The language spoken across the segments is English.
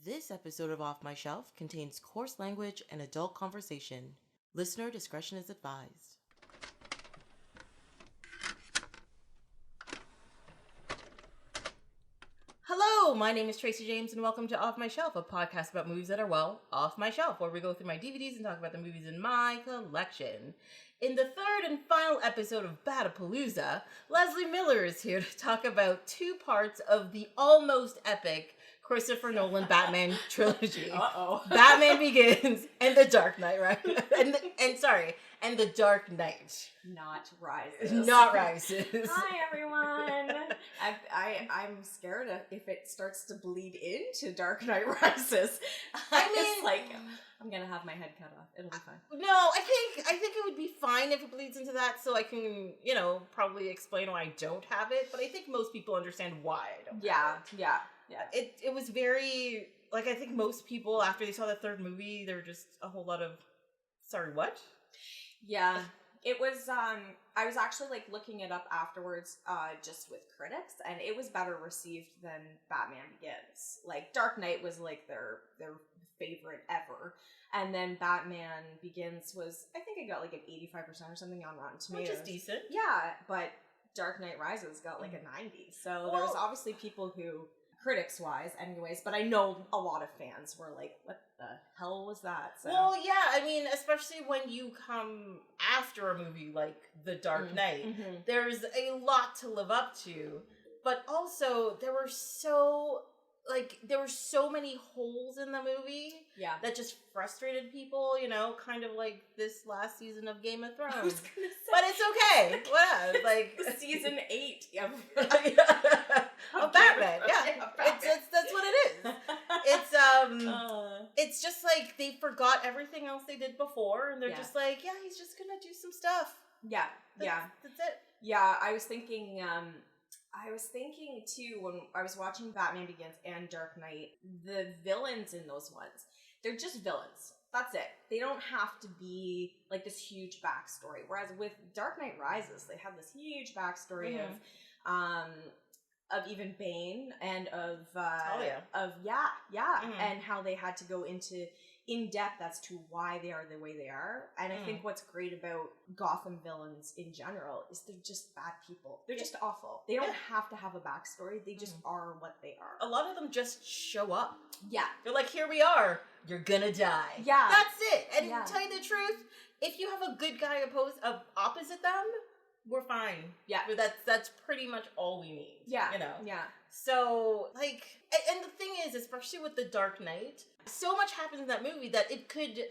This episode of Off My Shelf contains coarse language and adult conversation. Listener discretion is advised. Hello, my name is Tracy James and welcome to Off My Shelf, a podcast about movies that are, well, off my shelf, where we go through my DVDs and talk about the movies in my collection. In the third and final episode of Bat-a-pa-loo-za, Leslie Miller is here to talk about two parts of the almost epic Christopher Nolan Batman trilogy. Batman Begins and The Dark Knight, right? And The Dark Knight. Not Rises. Not Rises. Hi, everyone. I'm scared if it starts to bleed into Dark Knight Rises. It's like, I'm going to have my head cut off. It'll be fine. No, I think it would be fine if it bleeds into that, so I can, probably explain why I don't have it, but I think most people understand why I don't have it. Yeah. It was very, I think most people, after they saw the third movie, they were just a whole lot of, sorry, what? Yeah. It was, I was actually, looking it up afterwards, just with critics, and it was better received than Batman Begins. Dark Knight was, their favorite ever, and then Batman Begins was, I think it got, an 85% or something on Rotten Tomatoes. Which is decent. Yeah, but Dark Knight Rises got, a 90, so there was obviously people who, critics-wise, anyways, but I know a lot of fans were like, what the hell was that? So. Well, yeah, especially when you come after a movie like The Dark Knight, there's a lot to live up to, but also there were so many holes in the movie that just frustrated people, kind of like this last season of Game of Thrones. But it's okay. Whatever. Season 8 of Batman. Yeah. That's what it is. It's just they forgot everything else they did before, and they're just he's just gonna do some stuff. That's it. Yeah, I was thinking too, when I was watching Batman Begins and Dark Knight, the villains in those ones, they're just villains. That's it. They don't have to be this huge backstory. Whereas with Dark Knight Rises, they have this huge backstory of even Bane and of and how they had to go into in depth as to why they are the way they are. And I think what's great about Gotham villains in general is they're just bad people. They're just awful. They don't have to have a backstory. They just are what they are. A lot of them just show up. Yeah. They're like, here we are. You're gonna die. Yeah. That's it. And to tell you the truth, if you have a good guy opposite them, we're fine. Yeah. That's pretty much all we need. Yeah. Yeah. So, and the thing is, especially with The Dark Knight, so much happens in that movie that it could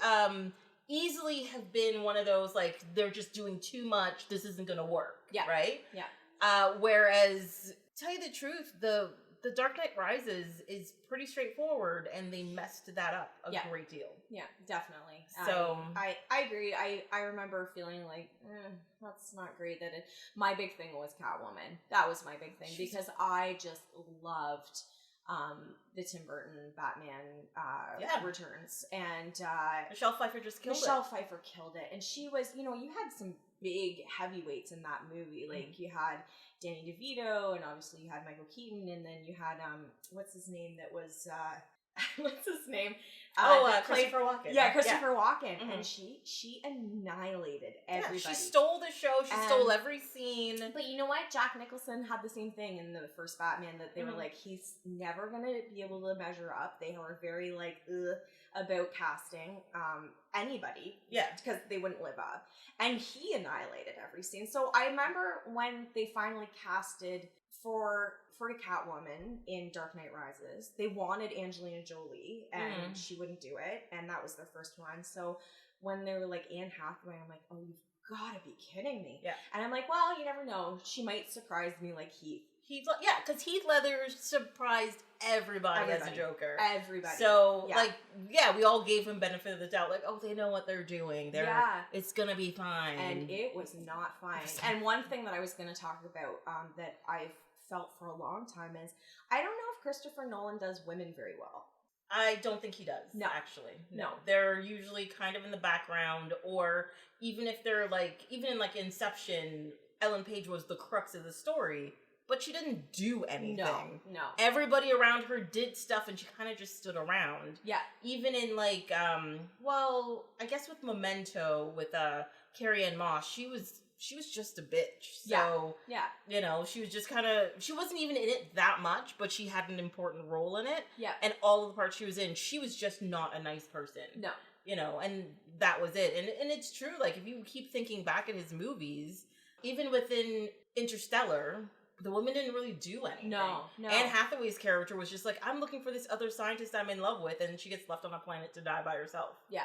easily have been one of those, they're just doing too much, this isn't gonna work. Yeah. Right? Yeah. Whereas, to tell you the truth, the Dark Knight Rises is pretty straightforward, and they messed that up a great deal. Yeah, definitely. So I agree. I remember feeling that's not great. My big thing was Catwoman. That was my big thing because I just loved the Tim Burton Batman Returns, and Michelle Pfeiffer just killed it. Michelle Pfeiffer killed it, and she was, you had some big heavyweights in that movie. You had Danny DeVito, and obviously you had Michael Keaton, and then you had what's his name? Christopher Walken. Yeah, Christopher Walken, and she annihilated everybody. She stole the show. She stole every scene. But you know what? Jack Nicholson had the same thing in the first Batman, that they were like, he's never gonna be able to measure up. They were very about casting anybody, because they wouldn't live up, and he annihilated every scene. So I remember when they finally casted for Catwoman in Dark Knight Rises, they wanted Angelina Jolie, and she wouldn't do it, and that was their first one. So when they were like Anne Hathaway, I'm like, oh, you've gotta be kidding me. Yeah. And I'm like, well, you never know, she might surprise me like Heath. Because Heath Ledger surprised everybody as a Joker. Everybody. So, we all gave him benefit of the doubt. They know what they're doing. It's gonna be fine. And it was not fine. And one thing that I was going to talk about that I've felt for a long time is, I don't know if Christopher Nolan does women very well. I don't think he does. No. Actually. No. They're usually kind of in the background, or even if they're even in Inception, Ellen Page was the crux of the story. but she didn't do anything. No. Everybody around her did stuff, and she kind of just stood around. Yeah. Even in, like, well, I guess with Memento, with Carrie-Anne Moss, she was just a bitch. So, you know, she was just kind of, she wasn't even in it that much, but she had an important role in it. Yeah. And all of the parts she was in, she was just not a nice person. No. You know, and that was it. And it's true, like, if you keep thinking back at his movies, even within Interstellar, the woman didn't really do anything. No. Anne Hathaway's character was just like, I'm looking for this other scientist I'm in love with, and she gets left on a planet to die by herself. Yeah.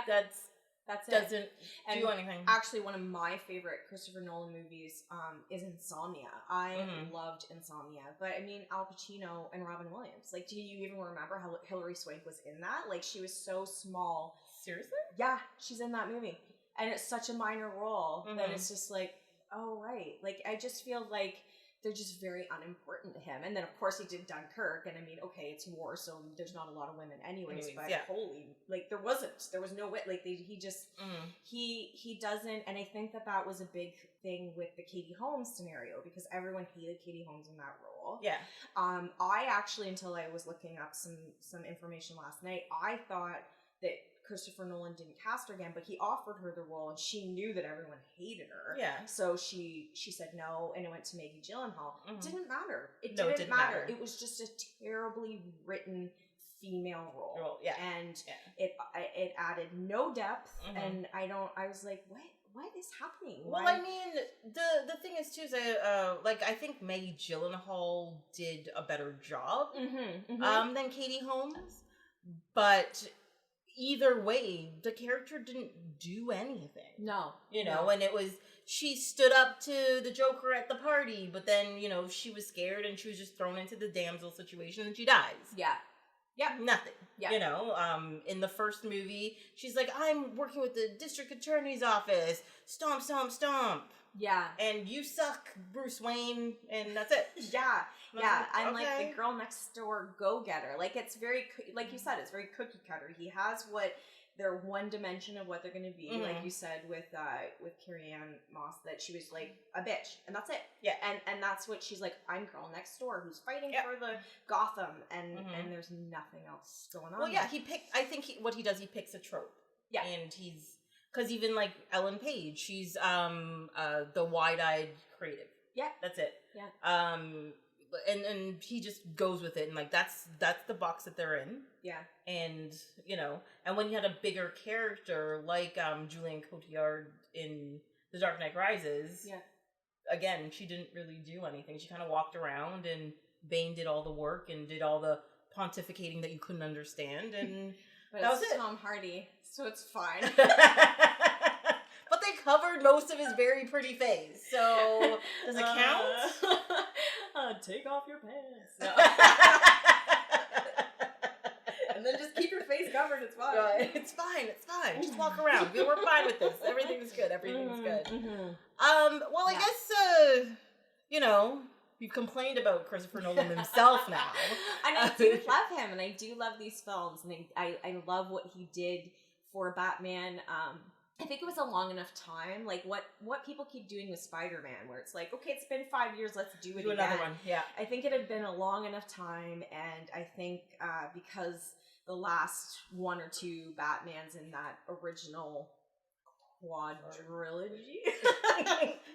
That's it. Doesn't do anything. Actually, one of my favorite Christopher Nolan movies is Insomnia. I loved Insomnia. But, I mean, Al Pacino and Robin Williams. Like, do you even remember how Hilary Swank was in that? Like, she was so small. Seriously? Yeah, she's in that movie. And it's such a minor role that it's just like, oh, right. Like, I just feel like they're just very unimportant to him. And then, of course, he did Dunkirk. And, I mean, okay, it's war, so there's not a lot of women anyways. But holy, like, there was no way. Like, he just, he doesn't. And I think that was a big thing with the Katie Holmes scenario, because everyone hated Katie Holmes in that role. Yeah. I actually, until I was looking up some information last night, I thought that Christopher Nolan didn't cast her again, but he offered her the role, and she knew that everyone hated her. Yeah. So she said no, and it went to Maggie Gyllenhaal. It didn't matter. It didn't matter. It was just a terribly written female role. Yeah. And it added no depth, and I was like, what is happening? Well, I mean, the thing is too, is like, I think Maggie Gyllenhaal did a better job than Katie Holmes, but either way, the character didn't do anything. No. You know, and it was, she stood up to the Joker at the party, but then, you know, she was scared and she was just thrown into the damsel situation and she dies. Yeah. Yeah. Nothing. Yeah. You know, in the first movie, she's like, I'm working with the district attorney's office. Stomp, stomp, stomp. Yeah. And you suck, Bruce Wayne, and that's it. Yeah. Yeah. I'm like the girl next door go-getter. Like, it's very, like you said, it's very cookie cutter. He has what their one dimension of what they're going to be. Like you said with Carrie-Anne Moss, that she was like a bitch, and that's it. Yeah. And that's what she's like, I'm girl next door who's fighting for the Gotham, and there's nothing else going on. Well, yeah, what he does, he picks a trope. Yeah. And because even like Ellen Page, she's the wide-eyed creative. Yeah. That's it. Yeah. And he just goes with it, and like that's the box that they're in. Yeah. And you know, and when you had a bigger character like Julian Cotillard in The Dark Knight Rises, again, she didn't really do anything. She kind of walked around, and Bane did all the work and did all the pontificating that you couldn't understand, and but that was it. Tom Hardy, so it's fine. But they covered most of his very pretty face, so does it count? Take off your pants. No. And then just keep your face covered. It's fine. It's fine. It's fine. Just walk around. We're fine with this. Everything's good. Everything's good. Well, I guess you know, you complained about Christopher Nolan himself now, and I do love him, and I do love these films, and I love what he did for Batman. I think it was a long enough time, like what people keep doing with Spider-Man, where it's like, okay, it's been 5 years, let's do it again. Another one, yeah. I think it had been a long enough time, and I think because the last one or two Batmans in that original quadrilogy.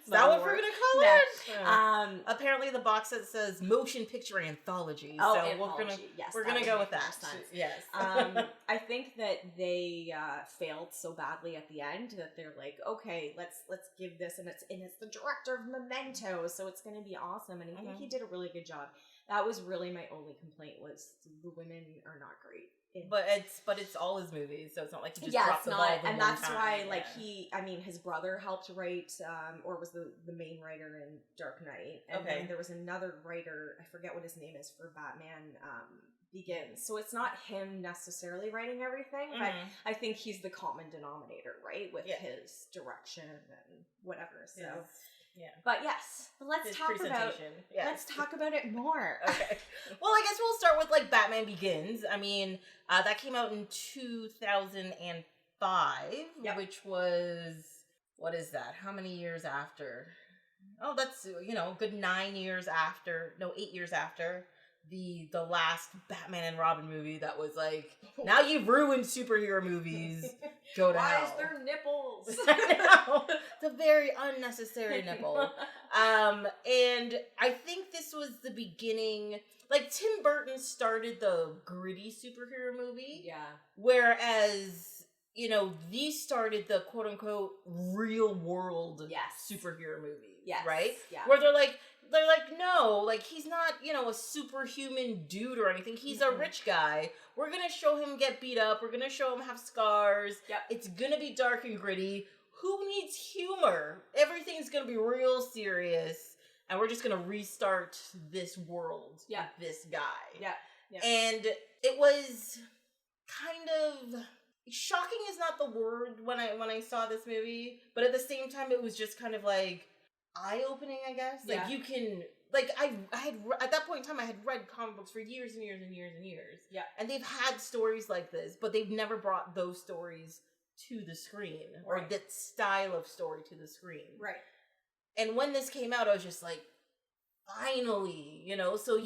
Is that what we're gonna call it? Apparently, the box set says motion picture anthology. Oh, so anthology. we're gonna go with that. Yes. I think that they failed so badly at the end that they're like, okay, let's give this, and it's the director of Memento, so it's gonna be awesome. And I think he did a really good job. That was really my only complaint, was the women are not great. But it's all his movies, so it's not like he just dropped the ball the and one that's time. why, like, his brother helped write, or was the main writer in Dark Knight, and then there was another writer, I forget what his name is, for Batman Begins. So it's not him necessarily writing everything, but I think he's the common denominator, right, with his direction and whatever. So. Yeah. But let's talk about it more. Okay. Well, I guess we'll start with like Batman Begins. I mean, that came out in 2005, which was, what is that? How many years after? Oh, that's, a good 8 years after the last Batman and Robin movie that was like, now you've ruined superhero movies. Go to hell. Why is there nipples? I know. It's a very unnecessary nipple. And I think this was the beginning. Like, Tim Burton started the gritty superhero movie. Yeah. Whereas, these started the quote-unquote real world superhero movies. Yes. Right? Yeah. Where they're like, no, like, he's not, a superhuman dude or anything. He's a rich guy. We're going to show him get beat up. We're going to show him have scars. Yep. It's going to be dark and gritty. Who needs humor? Everything's going to be real serious. And we're just going to restart this world with this guy. Yeah. Yeah. And it was kind of... shocking is not the word when I saw this movie. But at the same time, it was just kind of like... eye-opening, I guess. Like, you can... Like, I had... At that point in time, I had read comic books for years and years and years and years. Yeah. And they've had stories like this, but they've never brought those stories to the screen. Or that style of story to the screen. Right. And when this came out, I was just like, finally, so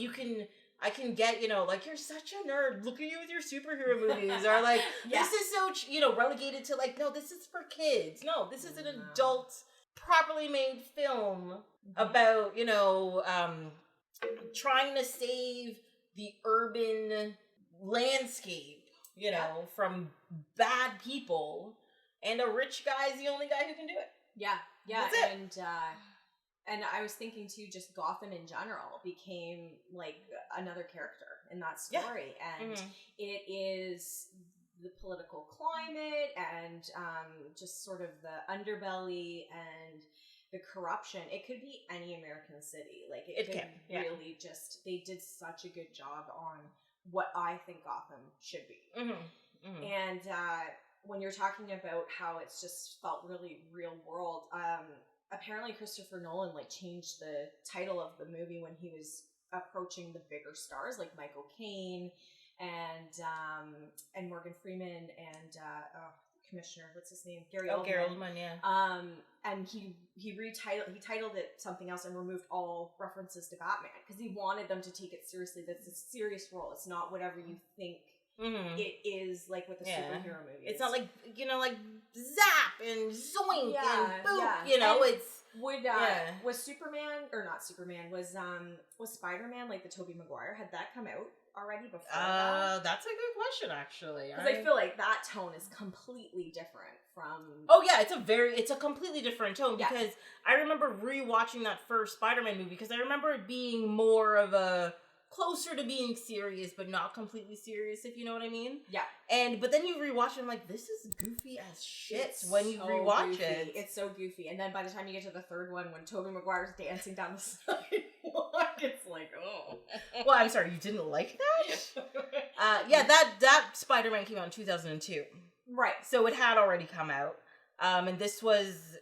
I can get, like, you're such a nerd. Look at you with your superhero movies. Or, like, this is so, relegated to, like, no, this is for kids. No, this is an adult... properly made film about, trying to save the urban landscape, from bad people, and a rich guy is the only guy who can do it. Yeah, yeah. That's it. And I was thinking too, just Gotham in general became like another character in that story, and it is the political climate and just sort of the underbelly and the corruption. It could be any American city. Like, it could really just... They did such a good job on what I think Gotham should be. Mm-hmm. Mm-hmm. And when you're talking about how it's just felt really real world, apparently Christopher Nolan, like, changed the title of the movie when he was approaching the bigger stars, like Michael Caine, and Morgan Freeman and Commissioner, what's his name? Gary Oldman. Gary Oldman, yeah. And he titled it something else and removed all references to Batman because he wanted them to take it seriously. That's a serious role. It's not whatever you think it is, like with a superhero movie. It's not like like zap and zoink and boop. And it's was Superman or not Superman was Spider-Man, like the Tobey Maguire, had that come out already before that? That's a good question, actually. Because I feel like that tone is completely different from... Oh, yeah, it's a completely different tone, because I remember rewatching that first Spider-Man movie, because I remember it being more of a... closer to being serious, but not completely serious, if you know what I mean. Yeah. But then you rewatch it, and I'm like, this is goofy as shit when you rewatch it. It's so goofy. And then by the time you get to the third one, when Tobey Maguire's dancing down the sidewalk, it's like, oh. Well, I'm sorry, you didn't like that? That Spider-Man came out in 2002. Right. So it had already come out. And this was,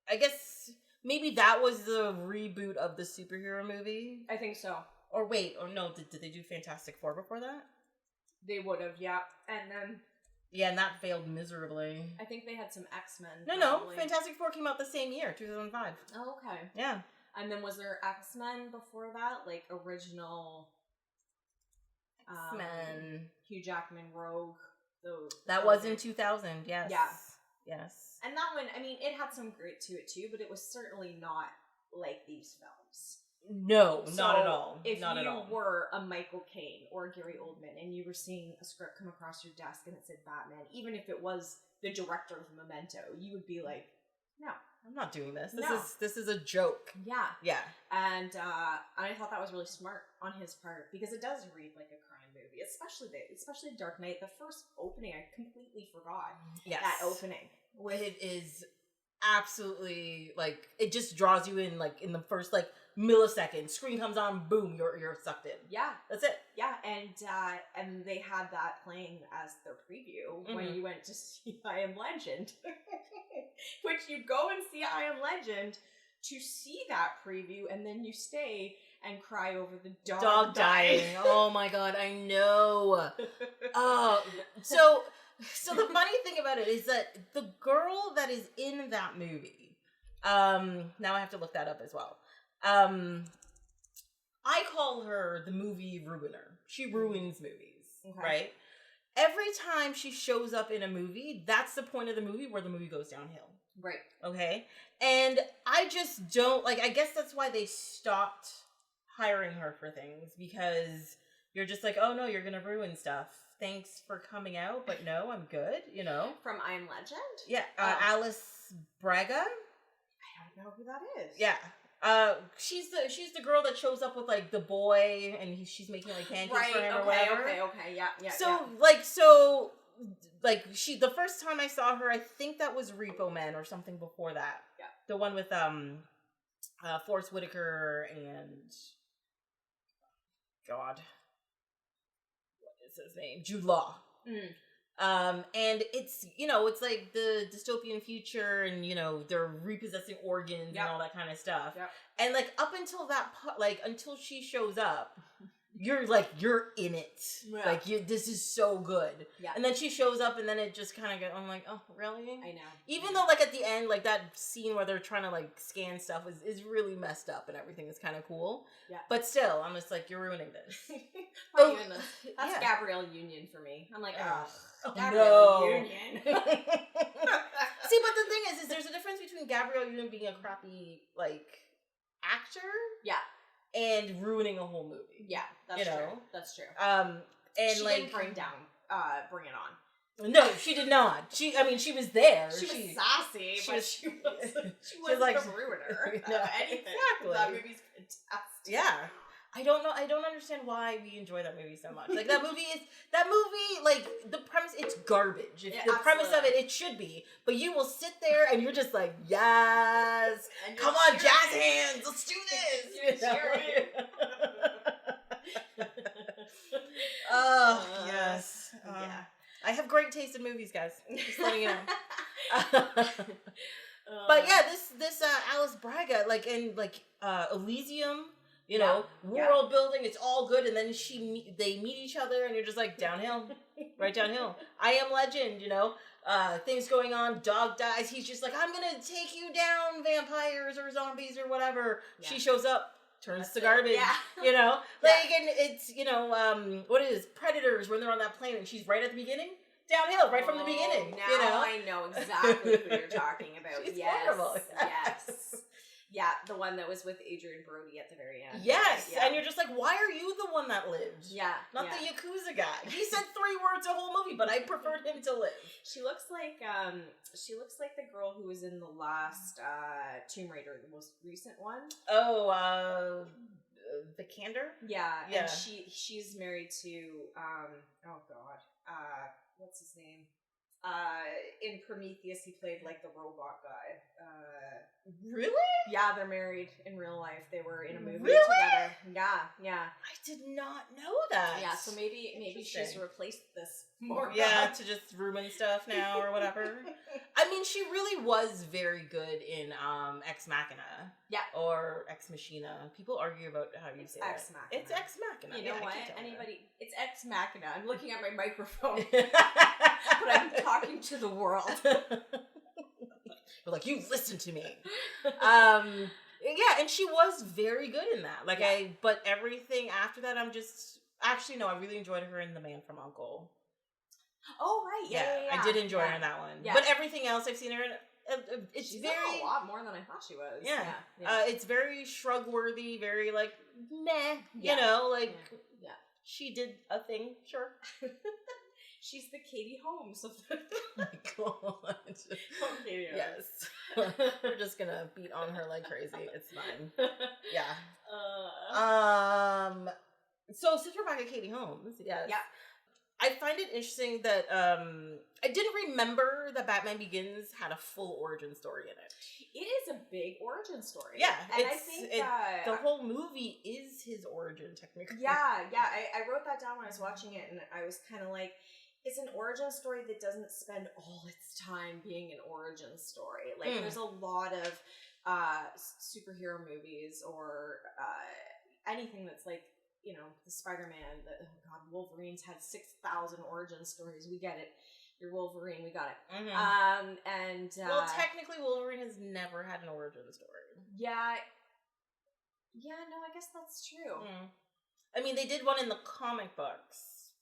I guess, maybe that was the reboot of the superhero movie? I think so. Or wait, or no, did they do Fantastic Four before that? They would have, yeah. And then... yeah, and that failed miserably. I think they had some X-Men. No, Fantastic Four came out the same year, 2005. Oh, okay. Yeah. And then was there X-Men before that? Like, original... X-Men. Hugh Jackman, Rogue. That was in 2000, yes. Yeah. Yes. And that one, I mean, it had some grit to it too, but it was certainly not like these films. No, not at all. If you were a Michael Caine or Gary Oldman and you were seeing a script come across your desk and it said Batman, even if it was the director of Memento, you would be like, no. I'm not doing this. This is a joke. Yeah. Yeah. And I thought that was really smart on his part because it does read like a crime movie, especially Dark Knight. The first opening, I completely forgot that opening. It is absolutely, like, it just draws you in, like, in the first, like, millisecond. Screen comes on, boom, you're sucked in. Yeah. That's it. Yeah, and they had that playing as their preview when you went to see I Am Legend. Which you go and see I Am Legend to see that preview, and then you stay and cry over the dog dying. Oh my god, I know. So the funny thing about it is that the girl that is in that movie, now I have to look that up as well. I call her the movie ruiner. She ruins movies, right? Every time she shows up in a movie, that's the point of the movie where the movie goes downhill. Right. Okay? And I just don't, like, I guess that's why they stopped hiring her for things, because you're just like, oh no, you're gonna ruin stuff. Thanks for coming out, but no, I'm good, you know? From I Am Legend? Yeah, Alice Braga. I don't know who that is. Yeah. She's the girl that shows up with like the boy, and she's making like pancakes for him or whatever. Okay, yeah. So she, the first time I saw her, I think that was Repo Man or something before that. Yeah. The one with Forrest Whitaker and God, what is his name? Jude Law. And it's, you know, it's like the dystopian future, and, you know, they're repossessing organs and all that kind of stuff. Yep. And like up until that part, like until she shows up, you're in it. Yeah. Like this is so good. Yeah. And then she shows up, and then it just kind of I'm like, oh really? I know. Even though like at the end, like that scene where they're trying to like scan stuff is really messed up, and everything is kind of cool. Yeah. But still, I'm just like, you're ruining this. That's Gabrielle Union for me. I'm like, Gabrielle Union. See, but the thing is there's a difference between Gabrielle Union being a crappy like actor. Yeah. And ruining a whole movie. Yeah, that's true. That's true. And she didn't bring it on. No, she did not. She was there. She was sassy, but she was like the ruiner. Exactly. That movie's fantastic. Yeah. I don't know. I don't understand why we enjoy that movie so much. Like that movie, like the premise, it's garbage. If the premise of it should be. But you will sit there and you're just like, yes, come on, jazz hands, let's do this. Oh yes. Yeah. I have great taste in movies, guys. Just letting you know. But yeah, this Alice Braga, like in Elysium. You know, world building, it's all good, and then they meet each other, and you're just like, downhill, right downhill. I Am Legend, you know, things going on, dog dies, he's just like, I'm gonna take you down, vampires or zombies or whatever. Yeah. She shows up, turns to garbage, you know? Like, and it's, you know, what it is, Predators, when they're on that plane, and she's right at the beginning, downhill, right from the beginning, now you know? I know exactly who you're talking about. She's horrible. Yes. Yeah, the one that was with Adrian Brody at the very end. Yes, and you're just like, why are you the one that lived? Yeah. Not the Yakuza guy. He said 3 words a whole movie, but I preferred him to live. She looks like the girl who was in the last Tomb Raider, the most recent one. Oh, Vikander? Yeah, and she's married to what's his name? In Prometheus, he played like the robot guy. Really? Yeah, they're married in real life. They were in a movie together. Yeah. I did not know that. Yeah, so maybe she's replaced this more. Yeah, to just ruin stuff now or whatever. I mean, she really was very good in Ex Machina. Yeah. Or Ex Machina. People argue about how you say Ex Machina. It's Ex Machina. You know what? It's Ex Machina. I'm looking at my microphone. But I'm talking to the world. You're like, you listen to me. Yeah, and she was very good in that. Like but everything after that, I'm just no, I really enjoyed her in The Man from U.N.C.L.E. Oh right, yeah. I did enjoy her in that one. Yeah. But everything else I've seen her in, she's very a lot more than I thought she was. Yeah. It's very shrug-worthy, very like meh. You know, like she did a thing, sure. She's the Katie Holmes of the... Oh my god. Yes. We're just gonna beat on her like crazy. It's fine. Yeah. So since we're back at Katie Holmes, yes. Yeah. I find it interesting that I didn't remember that Batman Begins had a full origin story in it. It is a big origin story. Yeah. And I think the whole movie is his origin, technically. Yeah. I wrote that down when I was watching it, and I was kind of like, it's an origin story that doesn't spend all its time being an origin story. Like, there's a lot of superhero movies or anything that's like, you know, the Spider-Man, Wolverine's had 6,000 origin stories. We get it. You're Wolverine. We got it. Mm-hmm. Well, technically, Wolverine has never had an origin story. Yeah. Yeah, no, I guess that's true. I mean, they did one in the comic books,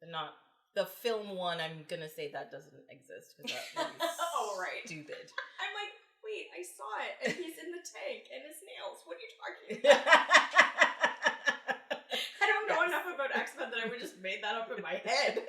but not the film one. I'm gonna say that doesn't exist because that oh, right. Stupid. I'm like, wait, I saw it, and he's in the tank, and his nails. What are you talking about? I don't know enough about X-Men that I would just made that up in my head.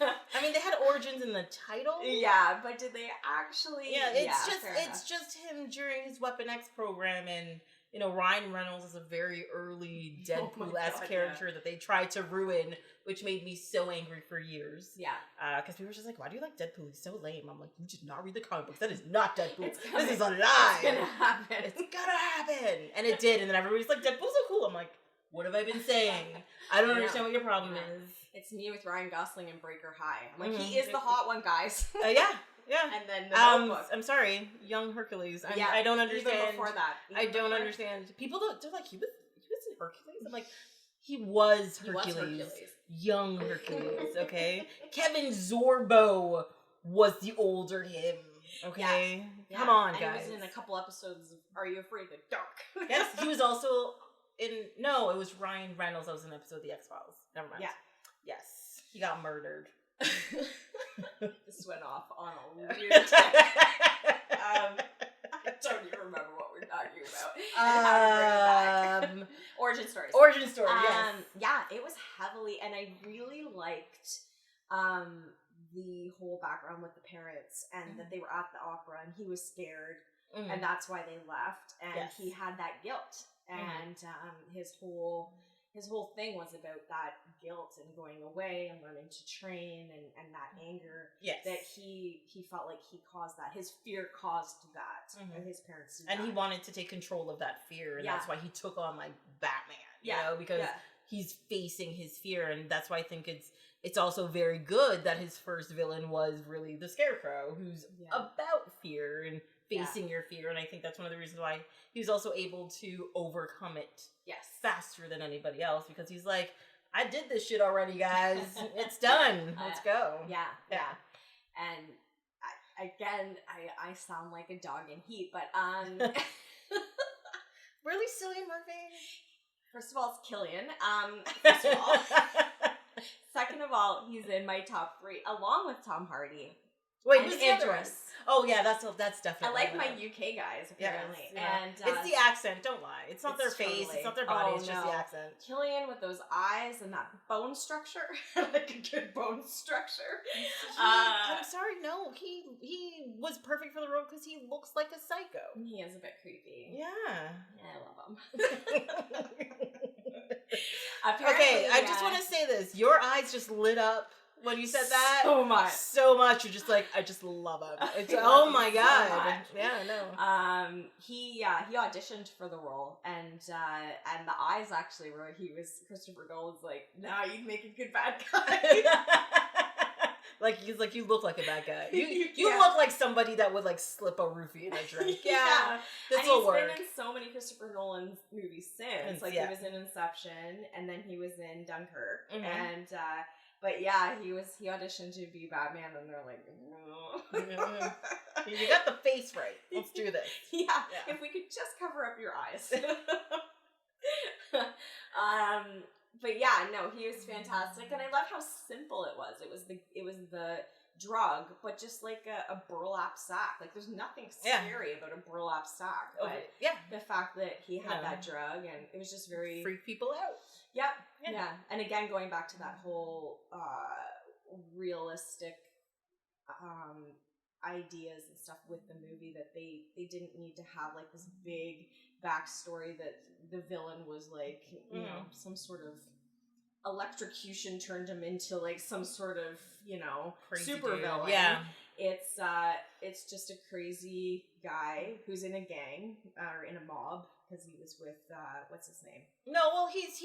I mean, they had origins in the title. Yeah, but did they actually? Yeah, it's just him during his Weapon X program, and you know, Ryan Reynolds is a very early Deadpool-esque character that they tried to ruin, which made me so angry for years. Yeah. Because people were just like, why do you like Deadpool? He's so lame. I'm like, you did not read the comic books. That is not Deadpool. This is a lie. It's gonna happen. It's gonna happen. And it did. And then everybody's like, Deadpool's so cool. I'm like, what have I been saying? I don't understand what your problem is. It's me with Ryan Gosling and Breaker High. I'm like, he is the hot one, guys. Yeah. And then the Notebook. I'm sorry, young Hercules. I don't understand. Even before that. I don't understand. People they're like, he was in Hercules? I'm like, he was Hercules. Young Hercules, okay? Kevin Sorbo was the older him. Okay? Yeah. Come on, guys. And he was in a couple episodes of Are You Afraid of the Dark? Yes, he was also no, it was Ryan Reynolds that was in an episode of The X-Files. Never mind. Yeah. Yes. He got murdered. This went off on a weird tangent. I don't even remember what we're talking about. And how to bring it back. Origin stories. Yes. Yeah, it was heavily, and I really liked the whole background with the parents, and that they were at the opera, and he was scared, and that's why they left, and he had that guilt, and his whole thing was about that guilt and going away and learning to train and that anger that he felt like he caused that. His fear caused that. And his parents did that. He wanted to take control of that fear, and that's why he took on like Batman. You know, because he's facing his fear, and that's why I think it's also very good that his first villain was really the Scarecrow, who's about fear and facing your fear, and I think that's one of the reasons why he was also able to overcome it faster than anybody else, because he's like, I did this shit already, guys. It's done. Let's go. Yeah. And I sound like a dog in heat, but really, Cillian Murphy? First of all, it's Cillian. First of all. Second of all, he's in my top 3, along with Tom Hardy. Wait, who's the other one? Oh yeah, that's definitely. I like my UK guys apparently, and it's the accent. Don't lie, it's not their face, it's not their body, it's just the accent. Cillian with those eyes and that bone structure, like a good bone structure. I'm sorry, no, he was perfect for the role because he looks like a psycho. He is a bit creepy. Yeah, I love him. Okay, I just want to say this: your eyes just lit up when you said that. So much. You're just like, I just love him. It's, oh my god. So yeah, no. He auditioned for the role, and the eyes actually were, Christopher Nolan's like, nah, you'd make a good bad guy. Like, he's like, you look like a bad guy. You look like somebody that would like slip a roofie in a drink. This will work. He's been in so many Christopher Nolan movies since. Like, he was in Inception, and then he was in Dunkirk, and but yeah, he auditioned to be Batman, and they're like, no. You got the face right. Let's do this. Yeah, if we could just cover up your eyes. But yeah, no, he was fantastic, and I love how simple it was. It was the drug, but just like a burlap sack. Like, there's nothing scary about a burlap sack, but the fact that he had that drug, and it was just very freak people out. Yep. Yeah. And again, going back to that whole realistic ideas and stuff with the movie, that they didn't need to have like this big backstory that the villain was like, you know, some sort of electrocution turned him into like some sort of, you know, crazy super dude. villain. Yeah. It's just a crazy guy who's in a gang or in a mob, because he was with what's his name? No, well, he's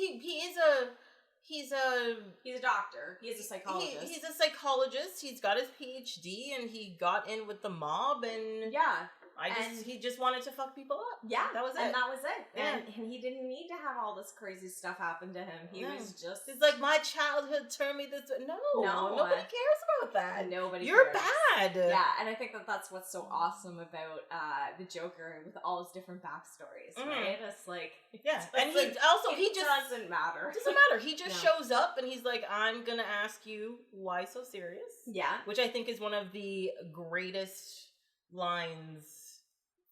a doctor. He is a psychologist. He's a psychologist. He's got his PhD, and he got in with the mob, and He just wanted to fuck people up. Yeah. That was it. And that was it. Yeah. And he didn't need to have all this crazy stuff happen to him. He was just... It's like, my childhood turned me this way. No. Nobody cares about that. Nobody You're cares. bad. Yeah, and I think that's what's so awesome about the Joker with all his different backstories, right? It's like... Yeah. And like, he just... doesn't matter. It doesn't matter. He just shows up and he's like, I'm gonna ask you, why so serious? Yeah. Which I think is one of the greatest lines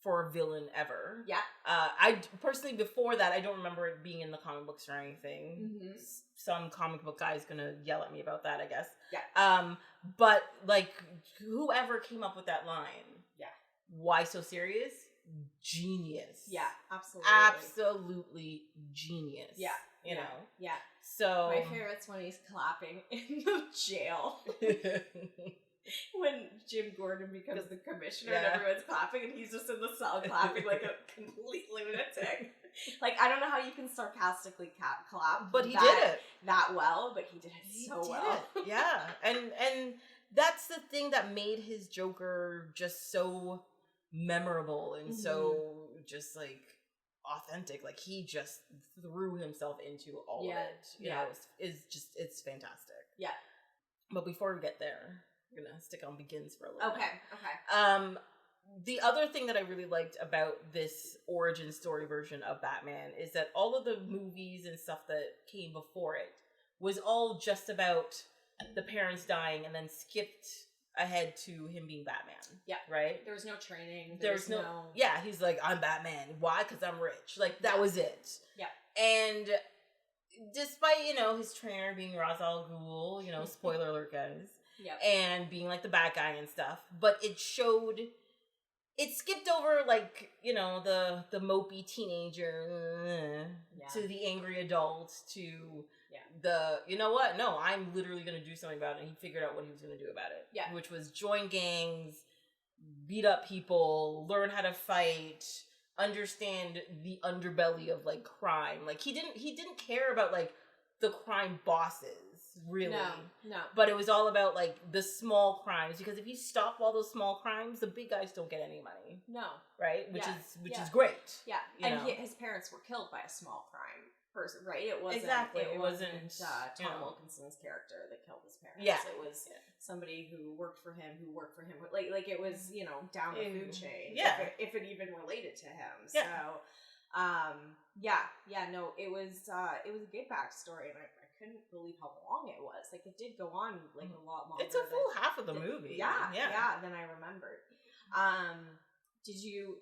for a villain ever. Yeah. I personally, before that, I don't remember it being in the comic books or anything. Mm-hmm. Some comic book guy's gonna yell at me about that, I guess. Yeah. But like, whoever came up with that line, why so serious? Genius. Yeah, absolutely. Absolutely genius. Yeah. You know? Yeah. So my favorite's when he's clapping in the jail. When Jim Gordon becomes the commissioner and everyone's clapping and he's just in the cell clapping like a complete lunatic. Like, I don't know how you can sarcastically clap. But he did it. That well, but he did it so well. Yeah. And that's the thing that made his Joker just so memorable and so just like authentic. Like, he just threw himself into all of it. You know, it's fantastic. Yeah. But before we get there, we're gonna stick on Begins for a little bit. Okay. The other thing that I really liked about this origin story version of Batman is that all of the movies and stuff that came before it was all just about the parents dying and then skipped ahead to him being Batman. Yeah. Right? There was no training. There's no... Yeah, he's like, I'm Batman. Why? Because I'm rich. Like, that was it. Yeah. And despite, you know, his trainer being Ra's al Ghul, you know, spoiler alert, guys. Yeah. And being like the bad guy and stuff. But it showed... It skipped over, like, you know, the mopey teenager to the angry adult to the, you know what? No, I'm literally going to do something about it. And he figured out what he was going to do about it. Yeah. Which was join gangs, beat up people, learn how to fight, understand the underbelly of, like, crime. Like, he didn't care about, like, the crime bosses. Really. No. But it was all about, like, the small crimes. Because if you stop all those small crimes, the big guys don't get any money. No. Right? Which is great. Yeah. And his parents were killed by a small crime person, right? It wasn't... Exactly. It wasn't Tom Wilkinson's character that killed his parents. Yeah. It was somebody who worked for him, Like, it was, you know, down the food chain. Yeah. If it even related to him. Yeah. So, no, it was a good backstory, and I couldn't believe how long it was. Like, it did go on like a lot longer. It's a full half of the movie. Yeah, than I remembered. Did you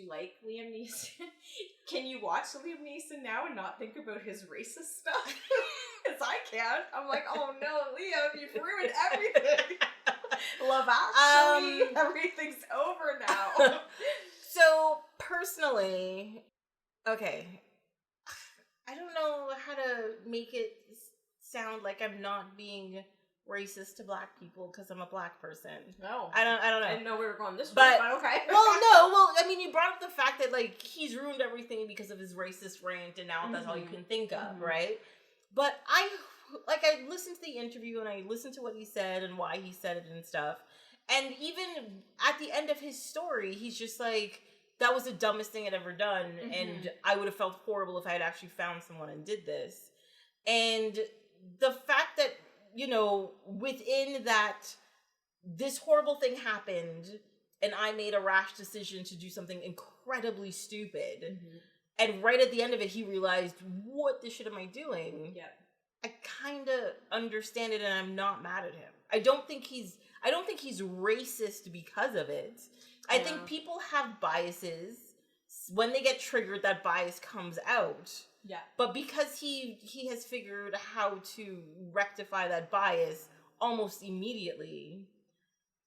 like Liam Neeson? Can you watch Liam Neeson now and not think about his racist stuff? Because I can't. I'm like, oh no, Liam, you've ruined everything. Love Actually, everything's over now. So personally, okay. I don't know how to make it sound like I'm not being racist to black people because I'm a black person. No. I don't know. I didn't know we were going this way, but okay. Well, I mean, you brought up the fact that, like, he's ruined everything because of his racist rant, and now that's all you can think of, right? But I listened to the interview, and I listened to what he said and why he said it and stuff. And even at the end of his story, he's just like, that was the dumbest thing I'd ever done, and I would have felt horrible if I had actually found someone and did this. And the fact that, you know, within that, this horrible thing happened, and I made a rash decision to do something incredibly stupid, and right at the end of it, he realized, what the shit am I doing? Yeah. I kind of understand it, and I'm not mad at him. I don't think he's racist because of it. I think people have biases. When they get triggered, that bias comes out. Yeah. But because he has figured how to rectify that bias almost immediately,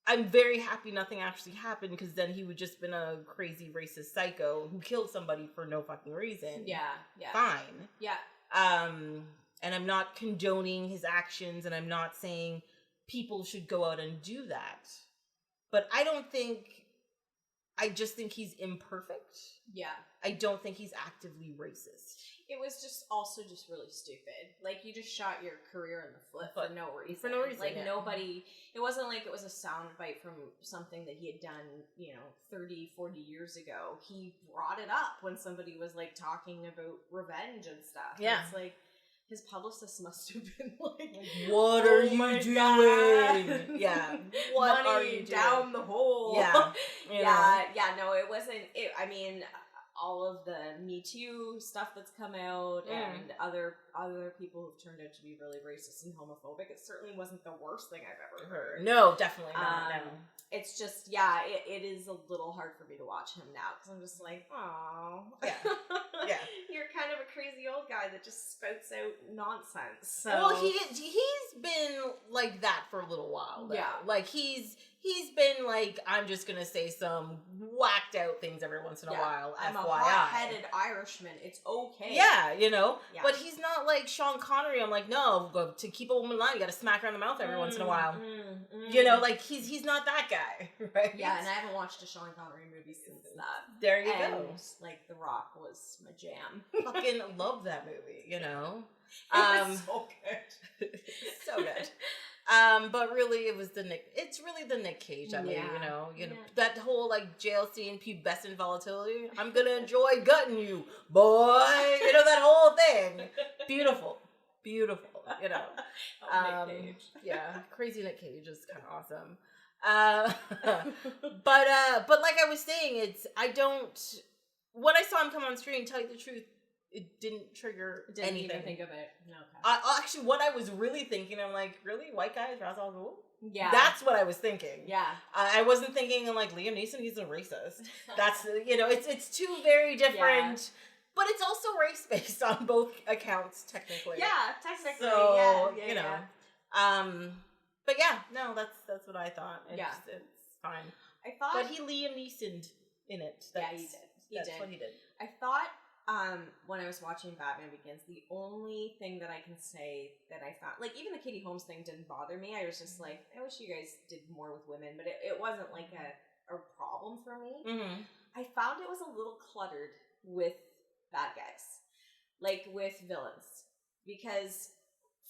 I'm very happy nothing actually happened, because then he would just been a crazy racist psycho who killed somebody for no fucking reason. Yeah. Yeah. Fine. Yeah. And I'm not condoning his actions, and I'm not saying people should go out and do that. But I just think he's imperfect. Yeah. I don't think he's actively racist. it was just also just really stupid. Like, you just shot your career in the foot for no reason. For no reason, like, nobody, it wasn't like it was a soundbite from something that he had done, 30, 40 years ago. He brought it up when somebody was, like, talking about revenge and stuff. Yeah. And it's like, his publicist must have been like, what are you doing? Yeah. What are you doing? Down the hole. Yeah. Yeah, no, it wasn't, all of the Me Too stuff that's come out and other people who've turned out to be really racist and homophobic, it certainly wasn't the worst thing I've ever heard. No, definitely not. No. It's just, it is a little hard for me to watch him now because I'm just like, oh, yeah, you're kind of a crazy old guy that just spouts out nonsense. So. Well, he's been like that for a little while. Though. Yeah, like he's been like, I'm just gonna say some whacked out things every once in a while. I'm FYI. a hot-headed Irishman. It's okay. Yeah, Yeah. But he's not like Sean Connery. I'm like, no, to keep a woman alive, you gotta smack her in the mouth every once in a while. Like he's not that guy, right? Yeah, and I haven't watched a Sean Connery movie since that. There you go. Like, The Rock was my jam. Fucking love that movie. It's so good. So good. But really, it's really the Nick Cage. I mean, that whole like jail scene, pubescent volatility. I'm gonna enjoy gutting you, boy. That whole thing. Beautiful. Nick Cage. Yeah, crazy Nick Cage is kind of awesome. But like I was saying, when I saw him come on screen, tell you the truth, it didn't trigger anything. Even think of it. No. Okay. Actually, what I was really thinking, I'm like, really? White guy is Ra's al Ghul? Yeah. That's what I was thinking. Yeah. I wasn't thinking, like, Liam Neeson, he's a racist. That's, it's two very different, but it's also race-based on both accounts, technically. Yeah, technically. So, yeah. But yeah, no, that's what I thought. It's fine. But he Liam Neeson'd in it. He did. That's what he did. I thought, when I was watching Batman Begins, the only thing that I can say that I found, like, even the Katie Holmes thing didn't bother me. I was just like, I wish you guys did more with women, but it wasn't like a problem for me. Mm-hmm. I found it was a little cluttered with bad guys, like with villains, because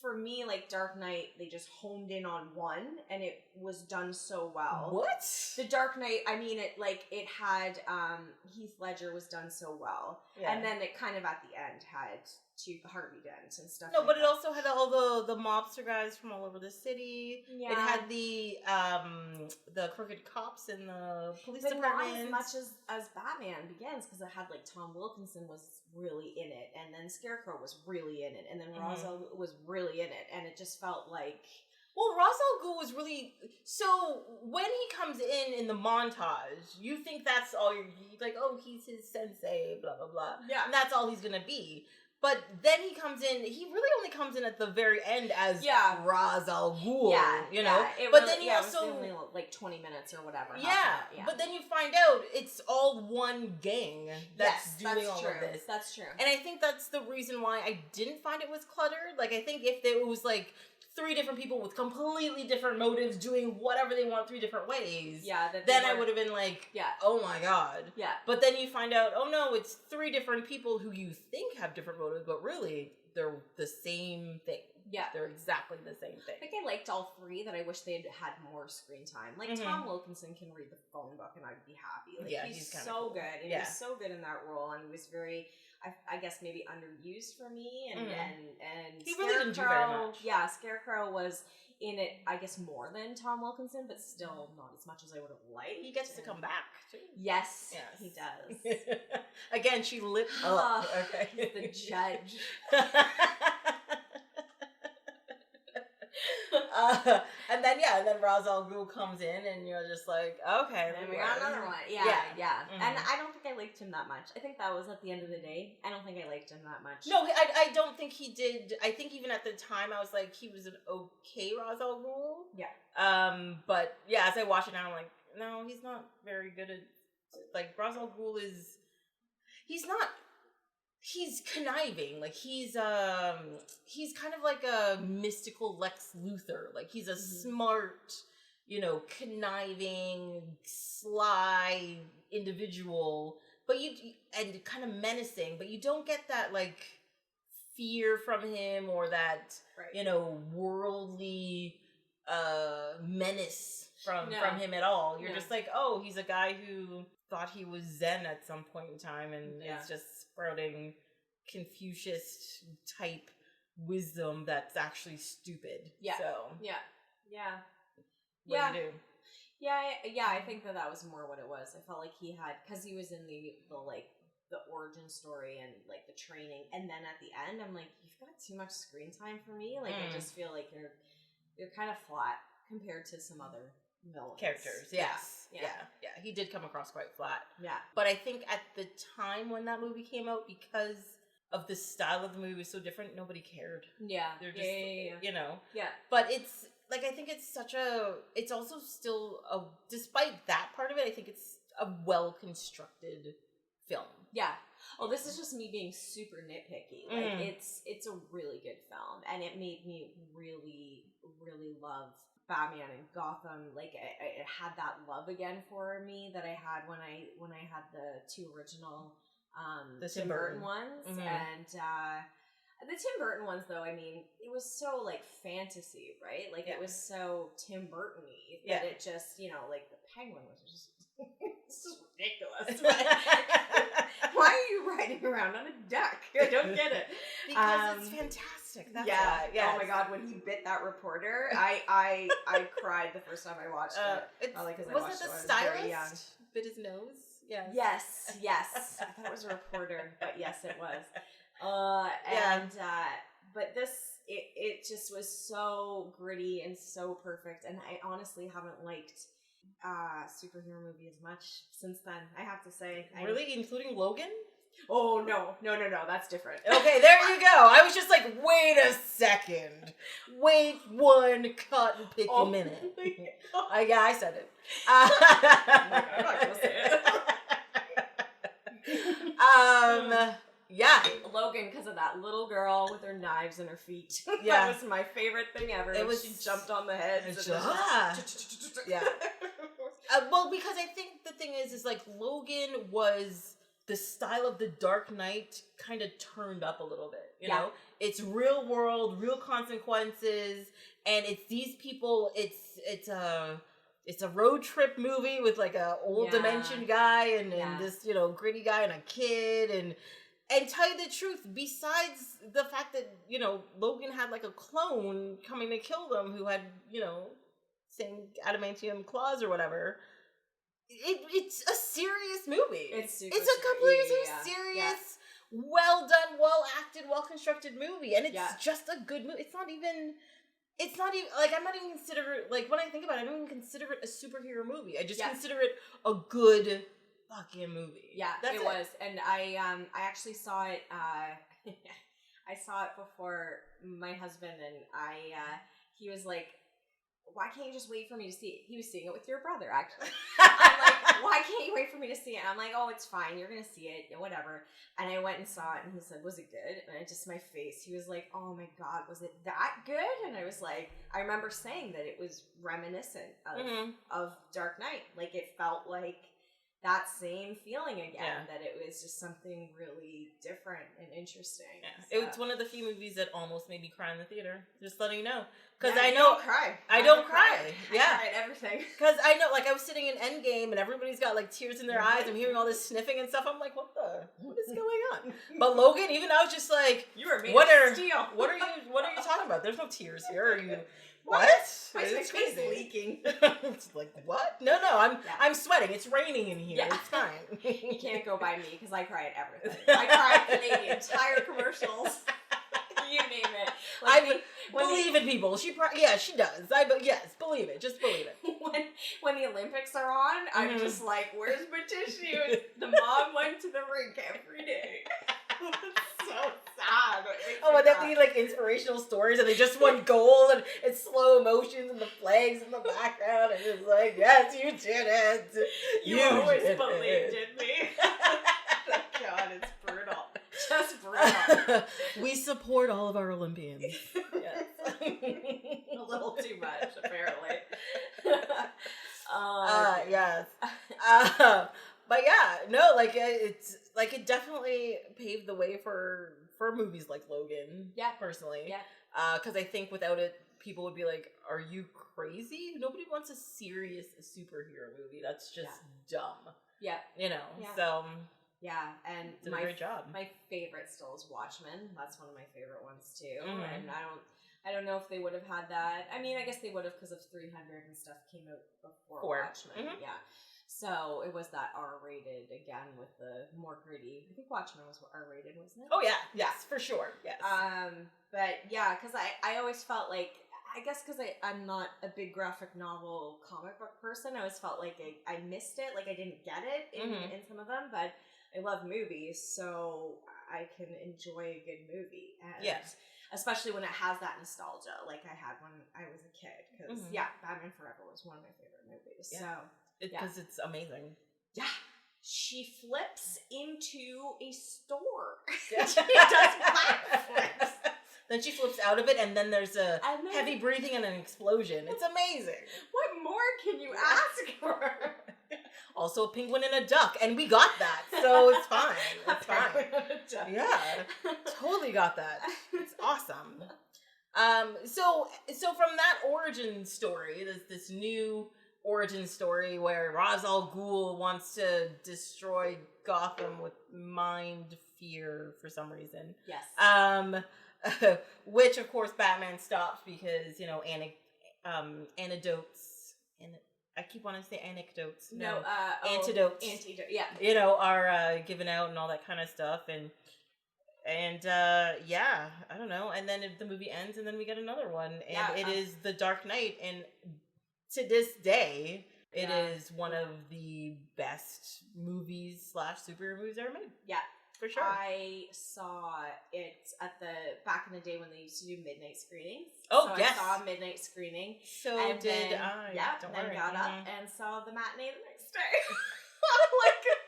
for me, like, Dark Knight, they just honed in on one, and it was done so well. What? The Dark Knight, I mean, it had, Heath Ledger was done so well. Yeah. And then it kind of, at the end, had Harvey Dent and stuff No, like but that. It also had all the mobster guys from all over the city. Yeah. It had the crooked cops in the police department. Not as much as Batman Begins, because it had, like, Tom Wilkinson was really in it, and then Scarecrow was really in it, and then Ra's al Ghul was really in it, and it just felt like... Well, Ra's al Ghul was really... So, when he comes in the montage, you think that's all you're... Like, oh, he's his sensei, blah, blah, blah. Yeah. And that's all he's gonna be. But then he comes in, he really only comes in at the very end as Ra's al Ghul, But then he also... It was only like 20 minutes or whatever. Yeah, but then you find out it's all one gang that's doing all true. Of this. That's true. And I think that's the reason why I didn't find it was cluttered. Like, I think if it was like 3 different people with completely different motives doing whatever they want 3 different ways, then I would have been like, oh my god. Yeah. But then you find out, oh no, it's 3 different people who you think have different motives, but really they're the same thing. Yeah. They're exactly the same thing. I think I liked all 3, that I wish they'd had more screen time. Like, Tom Wilkinson can read the phone book and I'd be happy. Like, he's so cool. Good. And he's so good in that role, and he was very... I guess maybe underused for me, and he really didn't do very much. Yeah, Scarecrow was in it, I guess, more than Tom Wilkinson, but still not as much as I would have liked. He gets to come back too. Yes, he does. Again, she lit up. Okay, he's the judge. And then Ra's al Ghul comes in, and you're just like, okay, then we got another one. Yeah. Mm-hmm. And I don't think I liked him that much. I think that was at the end of the day. I don't think I liked him that much. No, I don't think he did. I think even at the time, I was like, he was an okay Ra's al Ghul. Yeah. But yeah, as I watch it now, I'm like, no, he's not very good at, like, Ra's al Ghul is, he's conniving. Like, he's kind of like a mystical Lex Luthor. Like, he's a smart, conniving, sly individual, but and kind of menacing, but you don't get that, like, fear from him or that, worldly menace from him at all. You're just like, oh, he's a guy who thought he was Zen at some point in time and is just sprouting Confucius type wisdom that's actually stupid. Yeah. So What do you do? Yeah, I think that was more what it was. I felt like he had, because he was in the origin story and like the training, and then at the end, I'm like, you've got too much screen time for me. Like, I just feel like you're kind of flat compared to some other villains. Characters. Yes. Yeah. He did come across quite flat. Yeah. But I think at the time when that movie came out, because of the style of the movie was so different, nobody cared. Yeah. They're just, Yeah. But it's, like, I think it's also still despite that part of it, I think it's a well-constructed film. Yeah. Oh, this is just me being super nitpicky. Like, it's a really good film, and it made me really, really love Batman and Gotham. Like, it had that love again for me that I had when I had the two original the Tim Burton ones. And the Tim Burton ones, though, I mean, it was so, like, fantasy, right? Like, it was so Tim Burton-y that it just, like, the Penguin was just it's just ridiculous. Why are you riding around on a duck? I don't get it. Because it's fantastic. That's why. Oh my god, when he bit that reporter, I cried the first time I watched it. Probably because I watched it when I was very young. Bit his nose? Yes. I thought it was a reporter, but yes, it was. But this, it just was so gritty and so perfect, and I honestly haven't liked superhero movie as much since then, I have to say. Really? Including Logan? Oh, no, that's different. Okay, there you go. I was just like, wait a second. Wait one cotton picky minute. I said it. I'm not gonna say it. Yeah. Logan, because of that little girl with her knives in her feet. Yeah. That was my favorite thing ever. It was, she jumped on the heads. Yeah. Well, because I think the thing is like Logan was the style of the Dark Knight kind of turned up a little bit. You know, it's real world, real consequences, and it's these people. It's a road trip movie with like a old dimension guy and this gritty guy and a kid and tell you the truth, besides the fact that Logan had like a clone coming to kill them who had same adamantium claws or whatever. It's a serious movie. It's a completely serious, well done, well acted, well constructed movie, and it's just a good movie. It's not even like I'm not even consider it, like when I think about it, I don't even consider it a superhero movie. I just consider it a good fucking movie. Yeah, it was, and I actually saw it. I saw it before my husband, and he was like, why can't you just wait for me to see it? He was seeing it with your brother, actually. I'm like, why can't you wait for me to see it? And I'm like, oh, it's fine. You're going to see it. Whatever. And I went and saw it, and he said, was it good? And my face, he was like, oh my God, was it that good? And I was like, I remember saying that it was reminiscent of Dark Knight. Like, it felt like that same feeling again, that it was just something really different and interesting. Yeah. It's one of the few movies that almost made me cry in the theater. Just letting you know. Because I don't cry. I don't cry. Yeah. I cry at everything. Because I know, like, I was sitting in Endgame and everybody's got, like, tears in their eyes. I'm hearing all this sniffing and stuff. I'm like, what is going on? But Logan, even I was just like, you are made of steel. What are you talking about? There's no tears here. Are you... What? Why is my face leaking? It's like, what? No, I'm sweating. It's raining in here. Yeah. It's fine. You can't go by me because I cry at everything. I cry at the entire commercials. You name it. Like believe in people. She does. Yes, believe it. Just believe it. When the Olympics are on, I'm just like, where's my tissue? The mom went to the rink every day. It's so sad. And they have to be like inspirational stories, and they just won gold, and it's slow motions and the flags in the background, and it's like, yes, you did it. You always believed in me. God, it's brutal. Just brutal. We support all of our Olympians. Yes. A little too much, apparently. Yes. But yeah, no, it's it definitely paved the way for movies like Logan. Yeah. Personally. Yeah. Because I think without it, people would be like, "Are you crazy? Nobody wants a serious superhero movie. That's just dumb." Yeah. You know. Yeah. So. Yeah, and did a great job. My favorite still is Watchmen. That's one of my favorite ones too. And I don't know if they would have had that. I mean, I guess they would have because of 300 and stuff came out before Watchmen. Yeah. So it was that R-rated again with the more gritty. I think Watchmen was R-rated, wasn't it? Oh yeah, yes, for sure. Yes. But yeah, because I always felt like, I guess because I'm not a big graphic novel comic book person, I always felt like I missed it, like I didn't get it in some of them, but I love movies, so I can enjoy a good movie. And especially when it has that nostalgia, like I had when I was a kid. Because, Batman Forever was one of my favorite movies. Yeah. So, because it's amazing. Yeah. She flips into a store. Yeah. She does backflips. Then she flips out of it, and then there's a heavy breathing and an explosion. It's amazing. What more can you ask for? Also a penguin and a duck, and we got that, so it's fine. It's fine. Yeah, totally got that. It's awesome. So from that origin story, this new origin story where Ra's al Ghul wants to destroy Gotham with mind fear for some reason. Yes. Which of course Batman stops because antidotes and. I keep wanting to say anecdotes. No, antidotes. Antidote, yeah. You know, are given out and all that kind of stuff, and I don't know. And then the movie ends, and then we get another one, and it is The Dark Knight, and to this day, it is one of the best movies / superhero movies ever made. Yeah. For sure. I saw it at back in the day when they used to do midnight screenings. Oh, so yes. I saw a midnight screening. So and did then, I. Yeah, don't then worry. got up and saw the matinee the next day. Like, it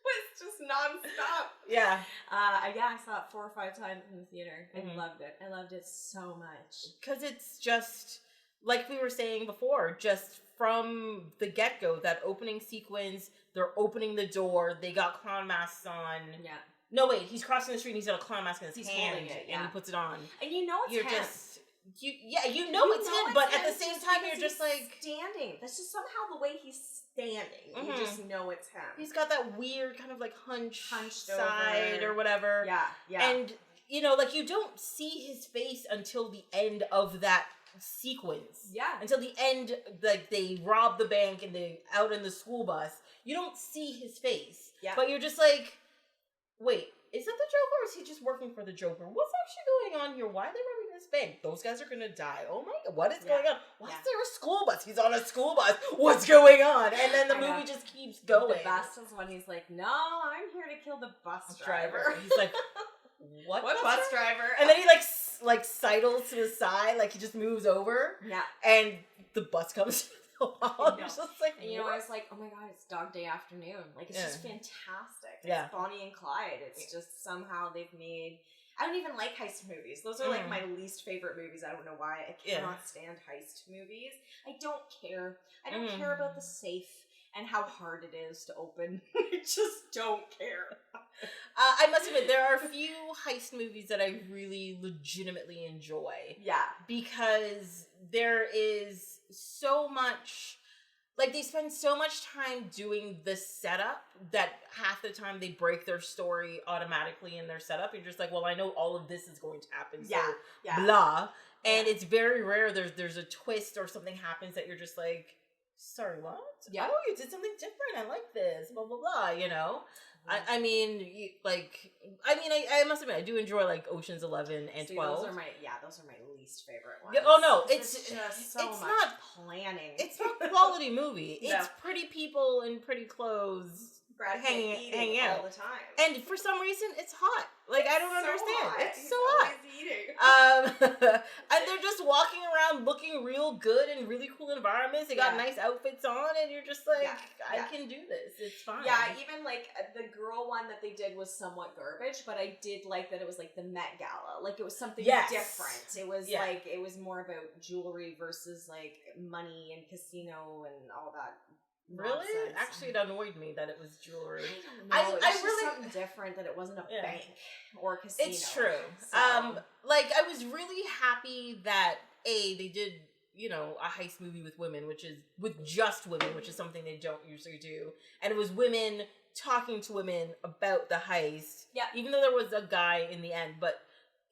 was just nonstop. Yeah. I saw it 4 or 5 times in the theater. I loved it. I loved it so much. Because it's just, like we were saying before, just from the get-go, that opening sequence, they're opening the door, they got clown masks on. Yeah. No, wait, he's crossing the street and he's got a clown mask in his hand, holding it, and he puts it on. And you know it's him. You know it's him, but at the same time you're just like... standing. That's just somehow the way he's standing. You just know it's him. He's got that weird kind of like hunched side or whatever. Yeah, yeah. And, like you don't see his face until the end of that sequence. Yeah. Until the end, like they rob the bank and they out in the school bus. You don't see his face. Yeah. But you're just like, wait, is that the Joker or is he just working for the Joker? What's actually going on here? Why are they robbing this bank? Those guys are gonna die. Oh my god, what is going on? Why is there a school bus? He's on a school bus. What's going on? And then the movie just keeps going. The best is when he's like, no, I'm here to kill the bus driver. He's like, what bus driver? And then he like sidles to the side, like he just moves over. Yeah. And the bus comes to the wall. Just like, and I was like, oh my god, it's Dog Day Afternoon. Like, it's just fantastic. It's Bonnie and Clyde. It's just somehow they've made... I don't even like heist movies. Those are like my least favorite movies. I don't know why. I cannot stand heist movies. I don't care. I don't care about the safe and how hard it is to open. I just don't care. I must admit, there are a few heist movies that I really legitimately enjoy. Yeah. Because there is so much... Like, they spend so much time doing the setup that half the time they break their story automatically in their setup. You're just like, well, I know all of this is going to happen, so blah. And it's very rare there's a twist or something happens that you're just like, sorry, what? Yeah. Oh, you did something different. I like this, blah, blah, blah, I must admit, I do enjoy like Ocean's 11 and 12. Those are my least favorite ones. Yeah, oh no, it's just so much not planning. It's not quality movie. It's pretty people in pretty clothes hanging out all the time. And for some reason, it's hot. Like, I don't understand. Hot. It's so hot. And they're just walking around looking real good in really cool environments. They got nice outfits on, and you're just like, I can do this. It's fine. Yeah, even like the girl one that they did was somewhat garbage, but I did like that it was like the Met Gala. Like, it was something different. It was like, it was more about jewelry versus like money and casino and all that Really? nonsense. Actually, it annoyed me that it was jewelry. I don't know. It's just something different that it wasn't a bank or a casino. It's true. So. Like, I was really happy that, they did, a heist movie with women, with just women, which is something they don't usually do. And it was women talking to women about the heist. Yeah. Even though there was a guy in the end, but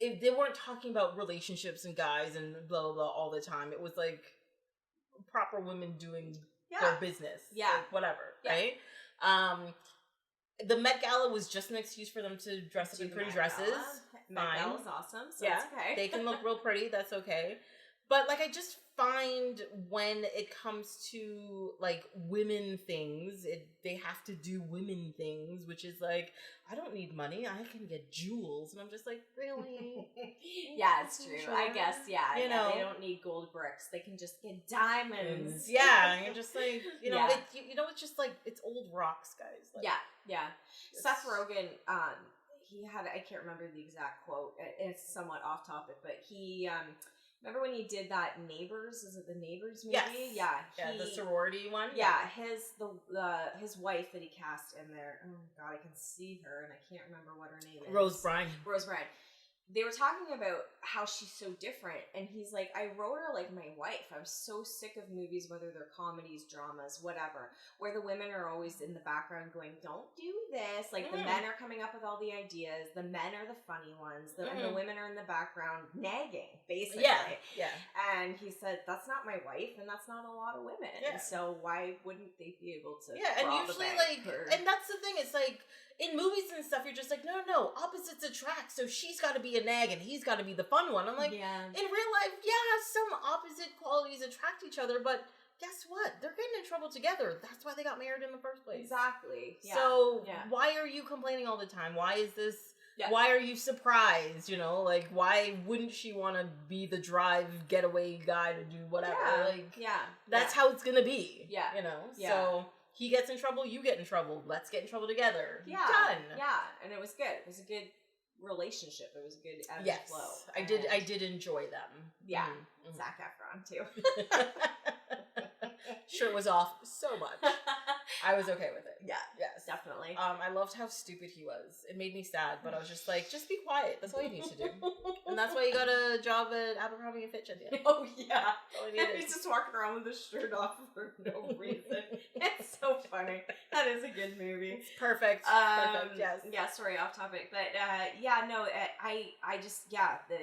they weren't talking about relationships and guys and blah, blah, blah all the time. It was like proper women doing their business. Yeah. Like, whatever. Yeah. Right? The Met Gala was just an excuse for them to dress up in pretty dresses. Met Gala's awesome, so it's okay. They can look real pretty, that's okay. But, like, I just find when it comes to, like, women things, they have to do women things, which is like, I don't need money, I can get jewels. And I'm just like, really? Yeah, it's true. Sure. I guess, You know, they don't need gold bricks. They can just get diamonds. Yeah, and you're just like, it's just like, it's old rocks, guys. Like, yeah. Seth Rogen, he had, I can't remember the exact quote, it's somewhat off topic, but he, remember when he did that Neighbors? Is it the Neighbors movie? Yes. Yeah, the sorority one. Yeah, his wife that he cast in there. Oh God, I can see her and I can't remember what her name is. Rose Byrne. They were talking about how she's so different, and he's like, I wrote her like my wife. I'm so sick of movies, whether they're comedies, dramas, whatever, where the women are always in the background going, don't do this. Like, the men are coming up with all the ideas. The men are the funny ones. And the women are in the background nagging, basically. Yeah. And he said, that's not my wife, and that's not a lot of women. Yeah. So why wouldn't they be able to and usually, and that's the thing, it's like, in movies and stuff, you're just like, no, opposites attract, so she's got to be a nag and he's got to be the fun one. I'm like, in real life, some opposite qualities attract each other, but guess what? They're getting in trouble together. That's why they got married in the first place. Exactly. Yeah. So, why are you complaining all the time? Why is this... Why are you surprised, Like, why wouldn't she want to be the drive getaway guy to do whatever? That's how it's gonna be. So... He gets in trouble, you get in trouble. Let's get in trouble together. Yeah. Done. Yeah, and it was good. It was a good relationship. It was a good ebb and flow. I did enjoy them. Yeah. Mm-hmm. Zac Efron, too. Shirt was off so much. I was okay with it. Yeah. Yes. Definitely. I loved how stupid he was. It made me sad, but I was just like, just be quiet. That's all you need to do. And that's why you got a job at Abercrombie & Fitch at the end. Oh, yeah. He's just walking around with his shirt off for no reason. It's so funny. That is a good movie. It's perfect. Perfect, yes. Yeah, sorry, off topic. But, I just, the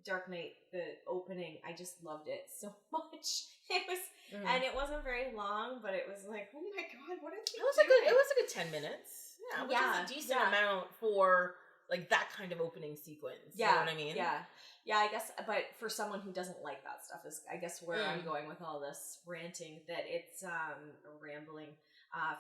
Dark Knight, the opening, I just loved it so much. It was, and it wasn't very long, but it was like, oh my God, what is it? It was a good 10 minutes. Yeah, which is a decent amount for like that kind of opening sequence. You know what I mean? Yeah, I guess, but for someone who doesn't like that stuff is, I guess, where I'm going with all this ranting, that it's rambling.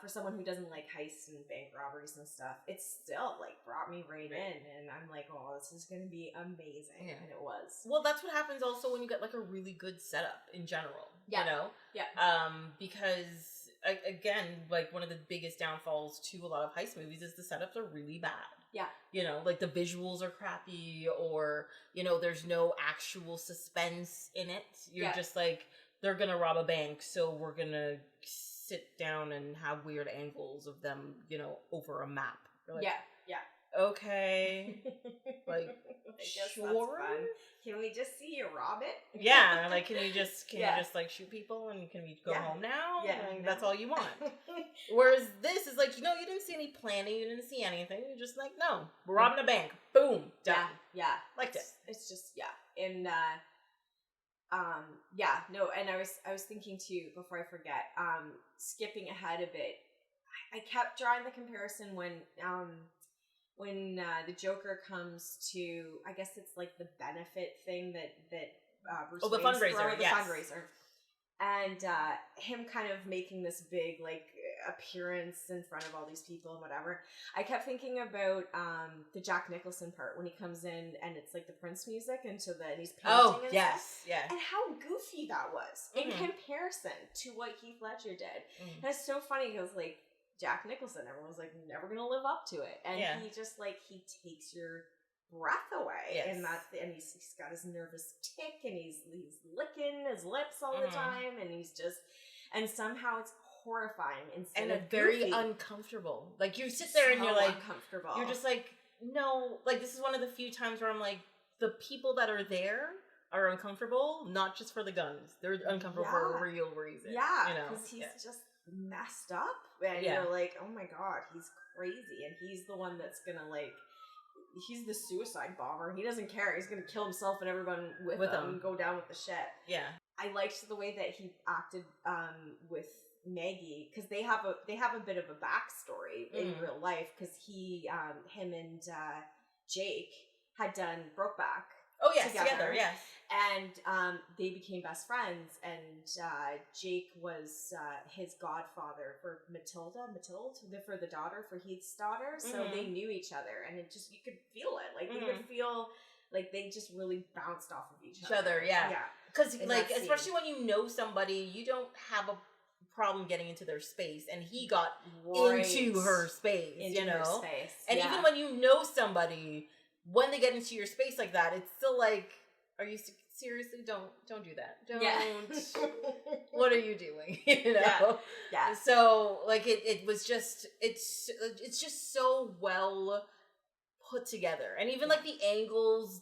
For someone who doesn't like heists and bank robberies and stuff, it still like brought me right in, and I'm like, oh, this is gonna be amazing, and it was. Well, that's what happens also when you get like a really good setup in general. Because again, like one of the biggest downfalls to a lot of heist movies is the setups are really bad. Like the visuals are crappy, or there's no actual suspense in it. You're just like, they're gonna rob a bank, so we're gonna sit down and have weird angles of them, over a map. Like, okay. Like, I guess sure. That's fun. Can we just see you rob it? Yeah, like, can you just like shoot people and can we go home now? Yeah, like, that's all you want. Whereas this is like, you didn't see any planning, you didn't see anything. You're just like, no, we're robbing a bank. Boom, done. Yeah. Liked it. It's just and and I was thinking too, before I forget, skipping ahead a bit, I kept drawing the comparison when the Joker comes to, I guess it's like the benefit thing that Bruce the fundraiser, fundraiser, and him kind of making this big like appearance in front of all these people and whatever. I kept thinking about the Jack Nicholson part when he comes in and it's like the Prince music and he's painting and stuff. And how goofy that was in comparison to what Heath Ledger did. And it's so funny because like Jack Nicholson, everyone's like never gonna live up to it, and he just like he takes your breath away, and he's got his nervous tick, and he's licking his lips all the time, and he's just, and somehow it's horrifying and very uncomfortable. Like you sit there and you're like, uncomfortable. You're just like, no, like this is one of the few times where I'm like, the people that are there are uncomfortable, not just for the guns. They're uncomfortable for a real reason. Yeah, because he's just messed up, and you're like, oh my god, he's crazy, and he's the one that's gonna like. He's the suicide bomber. He doesn't care. He's gonna kill himself and everyone with him and go down with the shit. Yeah. I liked the way that he acted with Maggie, because they have a bit of a backstory in real life, because him and Jake had done Brokeback. Oh yes, together yes. And they became best friends, and Jake was his godfather for Matilde, for the daughter, for Heath's daughter, so they knew each other, and it just, you could feel it, like you could feel like they just really bounced off of each other. Yeah. Because like, especially when you know somebody, you don't have a problem getting into their space, and he got into her space, her space. And even when you know somebody, when they get into your space like that, it's still like, are you seriously? Don't do that. Don't. What are you doing? You know? Yeah. So like it was just, it's just so well put together, and even like the angles,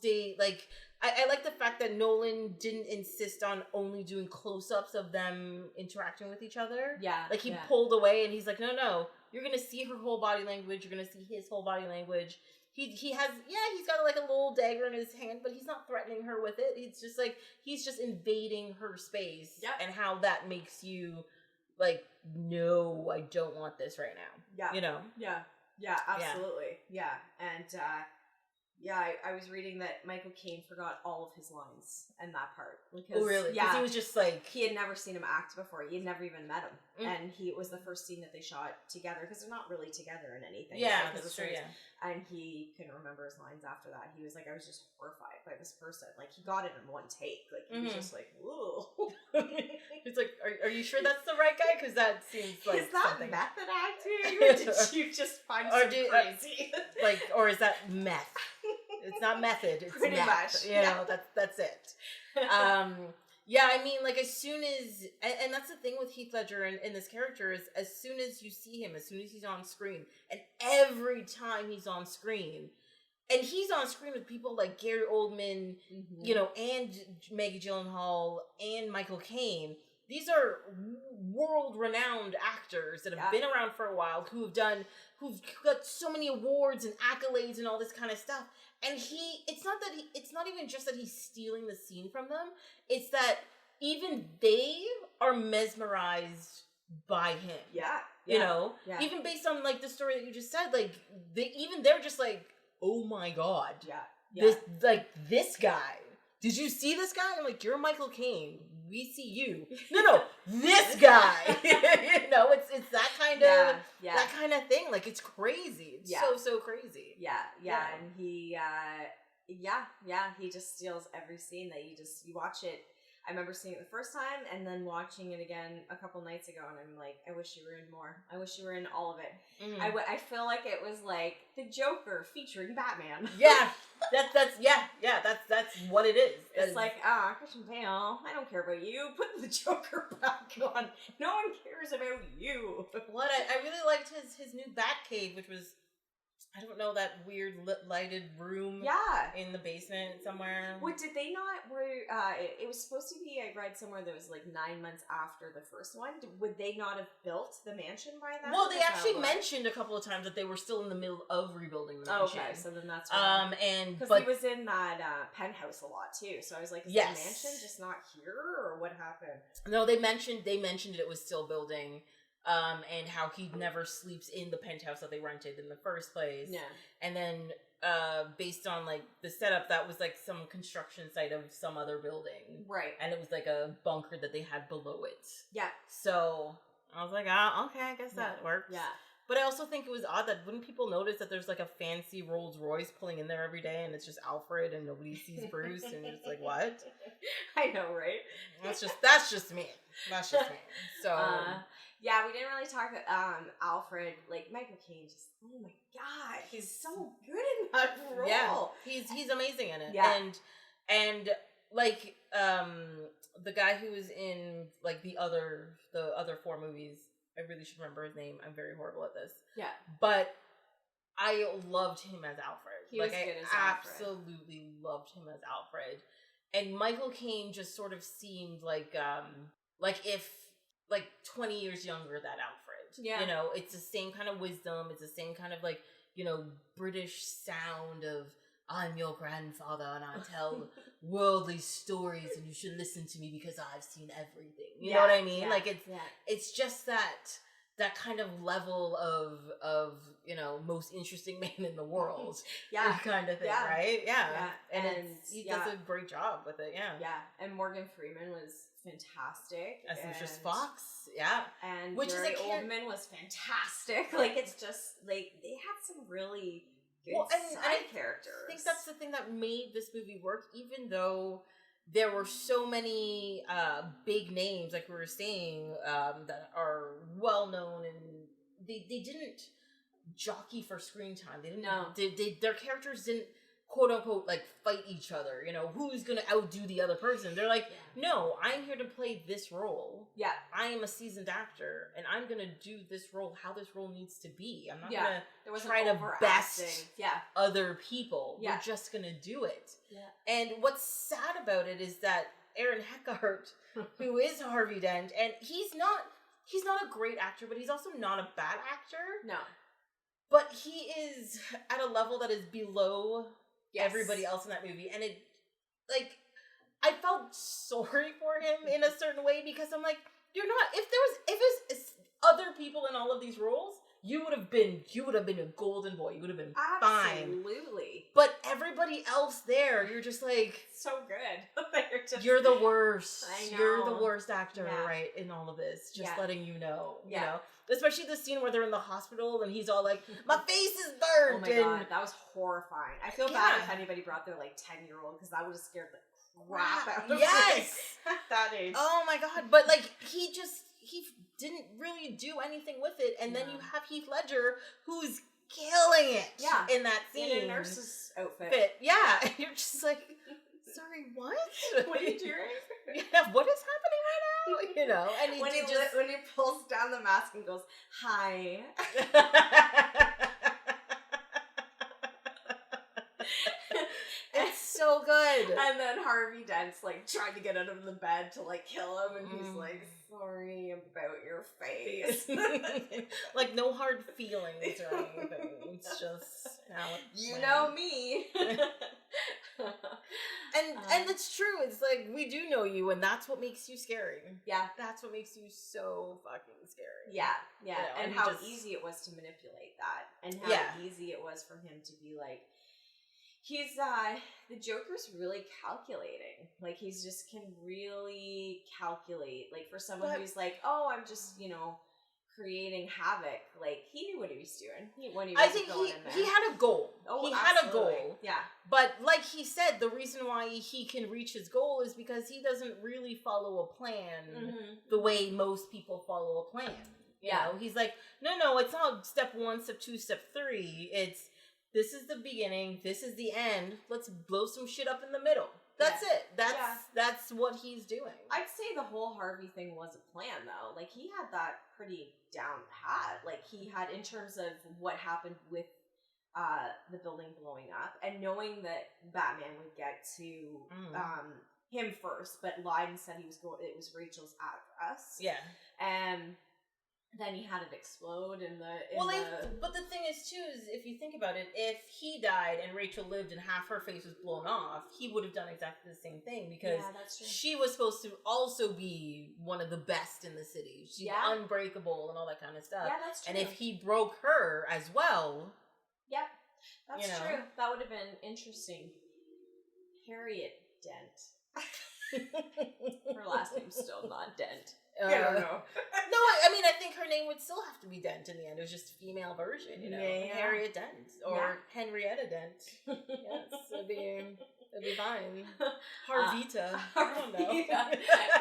I like the fact that Nolan didn't insist on only doing close-ups of them interacting with each other. Yeah. Like he pulled away, and he's like, no, you're gonna see her whole body language, you're gonna see his whole body language. He has, he's got like a little dagger in his hand, but he's not threatening her with it. It's just like, he's just invading her space, and how that makes you like, no, I don't want this right now. Yeah. You know? Yeah, absolutely. Yeah. And, I was reading that Michael Caine forgot all of his lines in that part. Because, really? Because he was just like... He had never seen him act before. He had never even met him. And it was the first scene that they shot together, because they're not really together in anything. Yeah, that's true, And he couldn't remember his lines after that. He was like, I was just horrified by this person. Like, he got it in one take. Like, he was just like, ooh. It's like, are you sure that's the right guy? Because that seems like... Is that method acting? Or did you just find something crazy? Or is that meth? It's not method, it's pretty meth. You know, that's it. I mean, like, as soon as... And that's the thing with Heath Ledger in this character, is as soon as you see him, as soon as he's on screen, and every time he's on screen, and he's on screen with people like Gary Oldman, you know, and Maggie Gyllenhaal, and Michael Caine. These are world-renowned actors that have been around for a while, who've got so many awards and accolades and all this kind of stuff. And it's not even just that he's stealing the scene from them. It's that even they are mesmerized by him. Yeah. You know? Yeah. Even based on, like, the story that you just said, like, they're just like, oh my god. Yeah. This guy. Did you see this guy? I'm like, you're Michael Caine. We see you. No, this guy. You know, it's that kind of that kind of thing. Like, it's crazy. It's so crazy. Yeah. And he he just steals every scene that you watch it. I remember seeing it the first time, and then watching it again a couple nights ago, and I'm like, I wish you were in more. I wish you were in all of it. I feel like it was like the Joker featuring Batman. That's what it is. It's like, Christian Bale, I don't care about you. Put the Joker back on. No one cares about you. What I really liked his new Batcave, which was, I don't know, that weird lighted room in the basement somewhere. What did they not, it was supposed to be, I read somewhere that was like 9 months after the first one. Would they not have built the mansion by then? Well, they actually mentioned a couple of times that they were still in the middle of rebuilding the mansion. Okay, so then that's right. Because he was in that penthouse a lot too, so I was like, is the mansion just not here, or what happened? No, they mentioned it was still building. And how he never sleeps in the penthouse that they rented in the first place. Yeah. And then, based on, like, the setup, that was, like, some construction site of some other building. Right. And it was, like, a bunker that they had below it. Yeah. So, I was like, okay, I guess that works. Yeah. But I also think it was odd that, wouldn't people notice that there's, like, a fancy Rolls Royce pulling in there every day, and it's just Alfred, and nobody sees Bruce, and it's like, what? I know, right? That's just me. That's just me. So... yeah, we didn't really talk about Alfred, like, Michael Caine, just, oh my god, he's so good in that role. Yeah, he's amazing in it. Yeah. And like, the guy who was in, like, the other 4 movies, I really should remember his name. I'm very horrible at this. Yeah. But I loved him as Alfred. He was good as Alfred. Absolutely loved him as Alfred. And Michael Caine just sort of seemed like if 20 years younger that Alfred. Yeah. You know, it's the same kind of wisdom. It's the same kind of like, you know, British sound of, I'm your grandfather and I tell worldly stories and you should listen to me because I've seen everything. You know what I mean? Like it's just that kind of level of you know, most interesting man in the world, kind of thing, right? And he does a great job with it. And Morgan Freeman was fantastic as Lucius Fox, and which Gary Oldman was fantastic. Like, it's just like they had some really good side characters. I think that's the thing that made this movie work, even though there were so many big names, like we were saying, that are well known, and they didn't jockey for screen time. They didn't. Their characters didn't, quote unquote, like fight each other. You know, who's gonna outdo the other person? They're like, no, I'm here to play this role. Yeah, I am a seasoned actor, and I'm gonna do this role how this role needs to be. I'm not gonna try to best other people. We're just gonna do it. Yeah. And what's sad about it is that Aaron Eckhart, who is Harvey Dent, and he's not a great actor, but he's also not a bad actor. No. But he is at a level that is below everybody else in that movie. And it, like, I felt sorry for him in a certain way, because I'm like, you're not, if it was other people in all of these roles, you would have been a golden boy. You would have been fine. Absolutely. But everybody else there, you're just like, so good. You're the worst. I know. You're the worst actor, right, in all of this. Just letting you know. You know? Especially the scene where they're in the hospital and he's all like, my face is burned. Oh my god, that was horrifying. I feel bad if anybody brought their like 10-year-old, because that would have scared the crap out of me. Yes. At that age. Oh my god. But like, he didn't really do anything with it. And then you have Heath Ledger, who's killing it in that scene. In a nurse's outfit. Yeah. And you're just like, sorry, what? What are you doing? Yeah, what is happening right now? You know, and when he pulls down the mask and goes, hi. It's so good. And then Harvey Dent's like trying to get out of the bed to like kill him, and he's like, sorry about your face. Like, no hard feelings or anything. It's just you know me. And it's true. It's like, we do know you, and that's what makes you scary. Yeah, that's what makes you so fucking scary. Yeah, yeah. You know, and how easy it was to manipulate that, and how easy it was for him to be like, he's the Joker's really calculating. Like, he's just can really calculate. Like, for someone who's like, oh, I'm just, you know, creating havoc. Like, he knew what he was doing. I think he had a goal. Oh, he absolutely. had a goal. Yeah. But like he said, the reason why he can reach his goal is because he doesn't really follow a plan the way most people follow a plan. You know? He's like, no, it's not step 1, step 2, step 3. It's, this is the beginning, this is the end. Let's blow some shit up in the middle. That's it. That's what he's doing. I'd say the whole Harvey thing was a plan, though. Like, he had that pretty down pat. Like, he had, in terms of what happened with the building blowing up, and knowing that Batman would get to him first, but lied and said it was Rachel's address. Yeah. And then he had it explode but the thing is, too, is if you think about it, if he died and Rachel lived and half her face was blown off, he would have done exactly the same thing, because she was supposed to also be one of the best in the city. She's unbreakable and all that kind of stuff. Yeah, that's true. And if he broke her as well... Yeah, that's true. That would have been interesting. Harriet Dent. Her last name's still not Dent. I don't know. No, I mean, I think her name would still have to be Dent in the end. It was just a female version, you know. Yeah. Harriet Dent. Or Henrietta Dent. Yes, it'd be fine. Harvita. I don't know.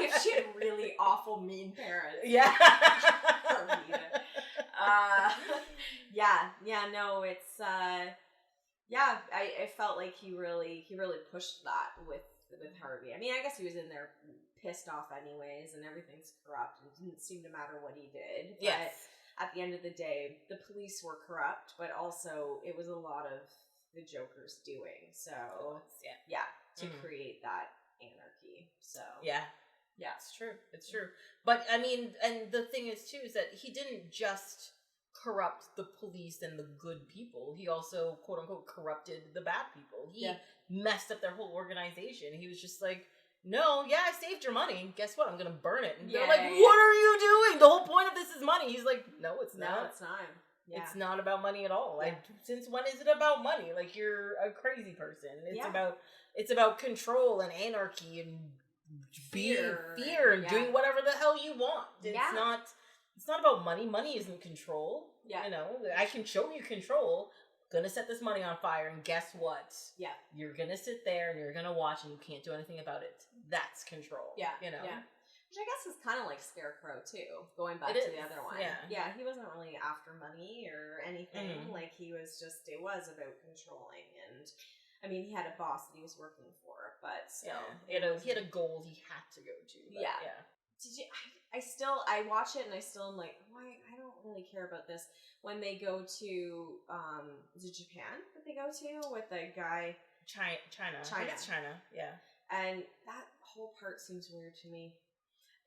If she had really awful, mean parents. Yeah. Harvita. No, it's, I felt like he really pushed that with Harvey. I mean, I guess he was in there pissed off anyways, and everything's corrupt, and it didn't seem to matter what he did. Yes. But at the end of the day, the police were corrupt, but also it was a lot of the Joker's doing. So, to create that anarchy. So, yeah, it's true. It's true. But I mean, and the thing is too is that he didn't just corrupt the police and the good people. He also, quote unquote, corrupted the bad people. He messed up their whole organization. He was just like, no, I saved your money. Guess what? I'm gonna burn it. And they're like, what are you doing? The whole point of this is money. He's like, no, it's not. No, it's not. Yeah. It's not about money at all. Like, since when is it about money? Like, you're a crazy person. It's about control and anarchy and fear and doing whatever the hell you want. It's not about money. Money isn't control. Yeah. You know, I can show you control. Gonna set this money on fire, and guess what? Yeah. You're gonna sit there and you're gonna watch, and you can't do anything about it. That's control. Yeah. You know? Yeah. Which I guess is kind of like Scarecrow, too, going back to the other one. Yeah. Yeah, he wasn't really after money or anything. Mm-hmm. Like, he was just, it was about controlling. And, I mean, he had a boss that he was working for, but still. Yeah. He had a goal he had to go to. But yeah. Did you, I watch it and I still am like, why? I don't really care about this. When they go to, is it Japan that they go to with the guy? China. I think it's China, yeah. And that whole part seems weird to me.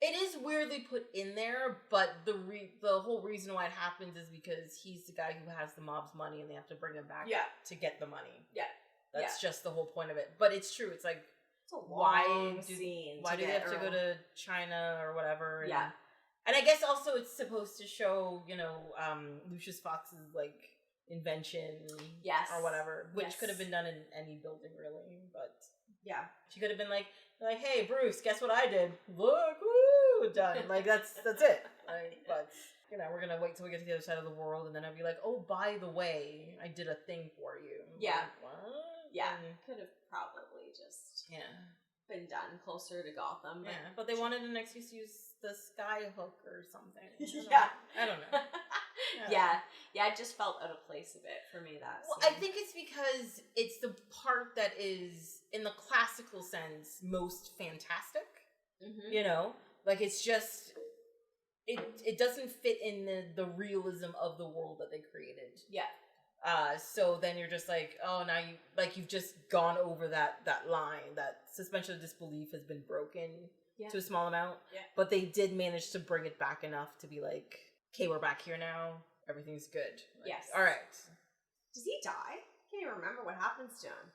It is weirdly put in there, but the whole reason why it happens is because he's the guy who has the mob's money and they have to bring him back to get the money. Yeah. That's just the whole point of it. But it's true. It's like, it's a long scene. Why do they have to go to China or whatever? And, and I guess also it's supposed to show, you know, Lucius Fox's, like, invention or whatever, which could have been done in any building, really. But she could have been like, hey, Bruce, guess what I did? Look, woo, done. Like, that's it. But, you know, we're going to wait till we get to the other side of the world, and then I'll be like, oh, by the way, I did a thing for you. Yeah. Like, what? Yeah. Could have probably just been done closer to Gotham. But they wanted an excuse to use the sky hook or something. I don't know. It just felt out of place a bit for me, that scene. I think it's because it's the part that is, in the classical sense, most fantastic. Mm-hmm. You know? Like, it's just, it doesn't fit in the realism of the world that they created. Yeah. So then you're just like, oh, now you've just gone over that line. That suspension of disbelief has been broken to a small amount. Yeah. But they did manage to bring it back enough to be like, okay, we're back here now. Everything's good. Like, yes. All right. Does he die? I can't even remember what happens to him.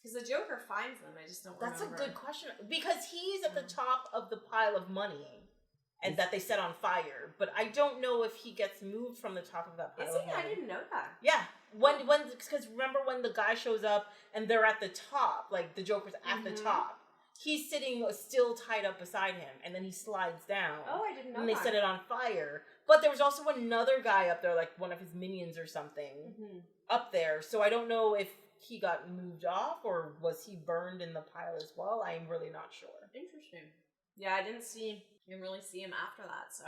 Because the Joker finds him. I just don't remember. That's a good question. Because he's at the top of the pile of money. And that they set on fire. But I don't know if he gets moved from the top of that pile of money. I didn't know that. Yeah. Because remember when the guy shows up and they're at the top, like the Joker's at the top. He's sitting still tied up beside him, and then he slides down. Oh, I didn't know and they set it on fire. But there was also another guy up there, like one of his minions or something, up there. So I don't know if he got moved off, or was he burned in the pile as well? I'm really not sure. Interesting. Yeah, I didn't really see him after that, so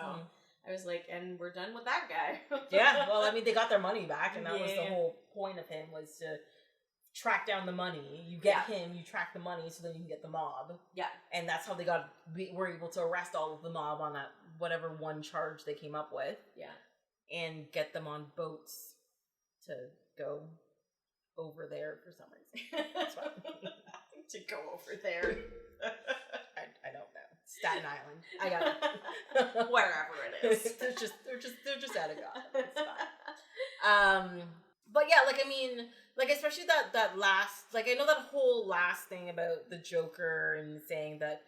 I was like, and we're done with that guy. Yeah, well, I mean, they got their money back, and that was the whole point of him, was to track down the money. You get him, you track the money, so then you can get the mob. Yeah. And that's how they were able to arrest all of the mob on that, whatever one charge they came up with. Yeah. And get them on boats to go over there for some reason. That's why to go over there. I don't know. Staten Island. I got it. Wherever it is. they're just out of God. It's fine. But yeah, like, I mean, like, especially that last, like, I know that whole last thing about the Joker and saying that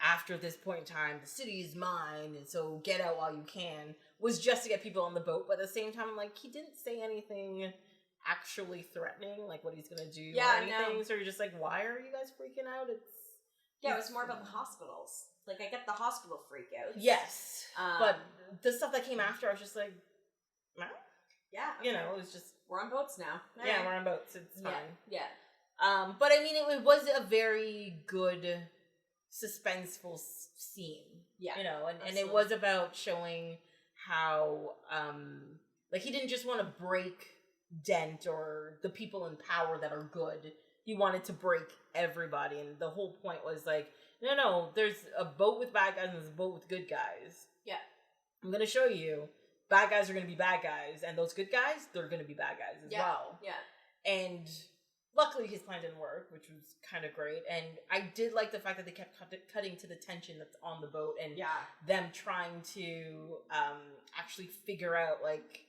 after this point in time, the city is mine, and so get out while you can, was just to get people on the boat. But at the same time, like, he didn't say anything actually threatening, like what he's gonna do or anything. No. So you're just like, why are you guys freaking out? It was more about the hospitals. Like, I get the hospital freak out. Yes. But the stuff that came after, I was just like, nah. Yeah. Okay. You know, it was just, we're on boats now. Yeah, we're on boats. It's fine. Yeah. But I mean, it was a very good, suspenseful scene. Yeah. You know, and it was about showing how, like, he didn't just want to break Dent or the people in power that are good. He wanted to break everybody, and the whole point was, like, no, there's a boat with bad guys and there's a boat with good guys. Yeah. I'm going to show you. Bad guys are going to be bad guys, and those good guys, they're going to be bad guys as well. Yeah. And luckily his plan didn't work, which was kind of great. And I did like the fact that they kept cutting to the tension that's on the boat and them trying to actually figure out, like,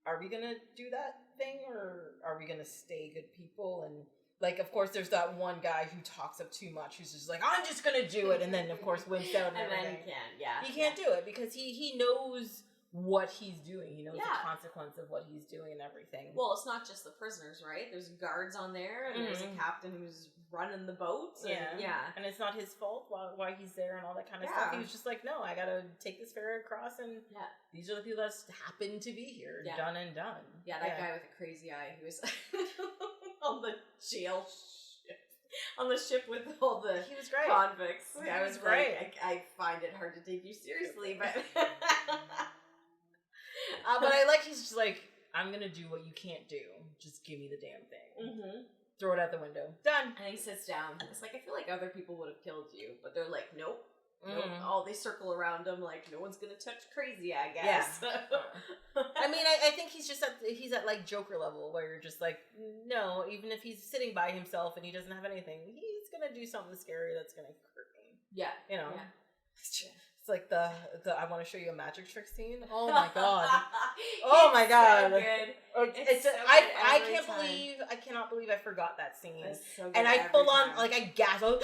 are we going to do that thing or are we going to stay good people? And, like, of course, there's that one guy who talks up too much, who's just like, I'm just going to do it. And then, of course, wimps out and everything. Then he can't do it because he knows what he's doing. He knows the consequence of what he's doing and everything. Well, it's not just the prisoners, right? There's guards on there, and there's a captain who's running the boat. And, and it's not his fault why he's there and all that kind of stuff. He was just like, no, I gotta take this ferry across, and these are the people that happen to be here. Done and done. Yeah, that guy with the crazy eye who was on the jail ship. On the ship with all the he was great. Convicts. That was great. Like, I find it hard to take you seriously, but... but I like he's just like, I'm gonna do what you can't do. Just give me the damn thing. Mm-hmm. Throw it out the window. Done. And he sits down. It's like, I feel like other people would have killed you, but they're like, nope. Nope. Oh, they circle around him like, no one's gonna touch crazy, I guess. Yeah. I mean, I think he's at like Joker level, where you're just like, no, even if he's sitting by himself and he doesn't have anything, he's gonna do something scary that's gonna hurt me. Yeah. You know? Yeah. It's like the I want to show you a magic trick scene. Oh my god! Oh my god! So good. It's so I cannot believe I forgot that scene. So and I full on like I gasped. I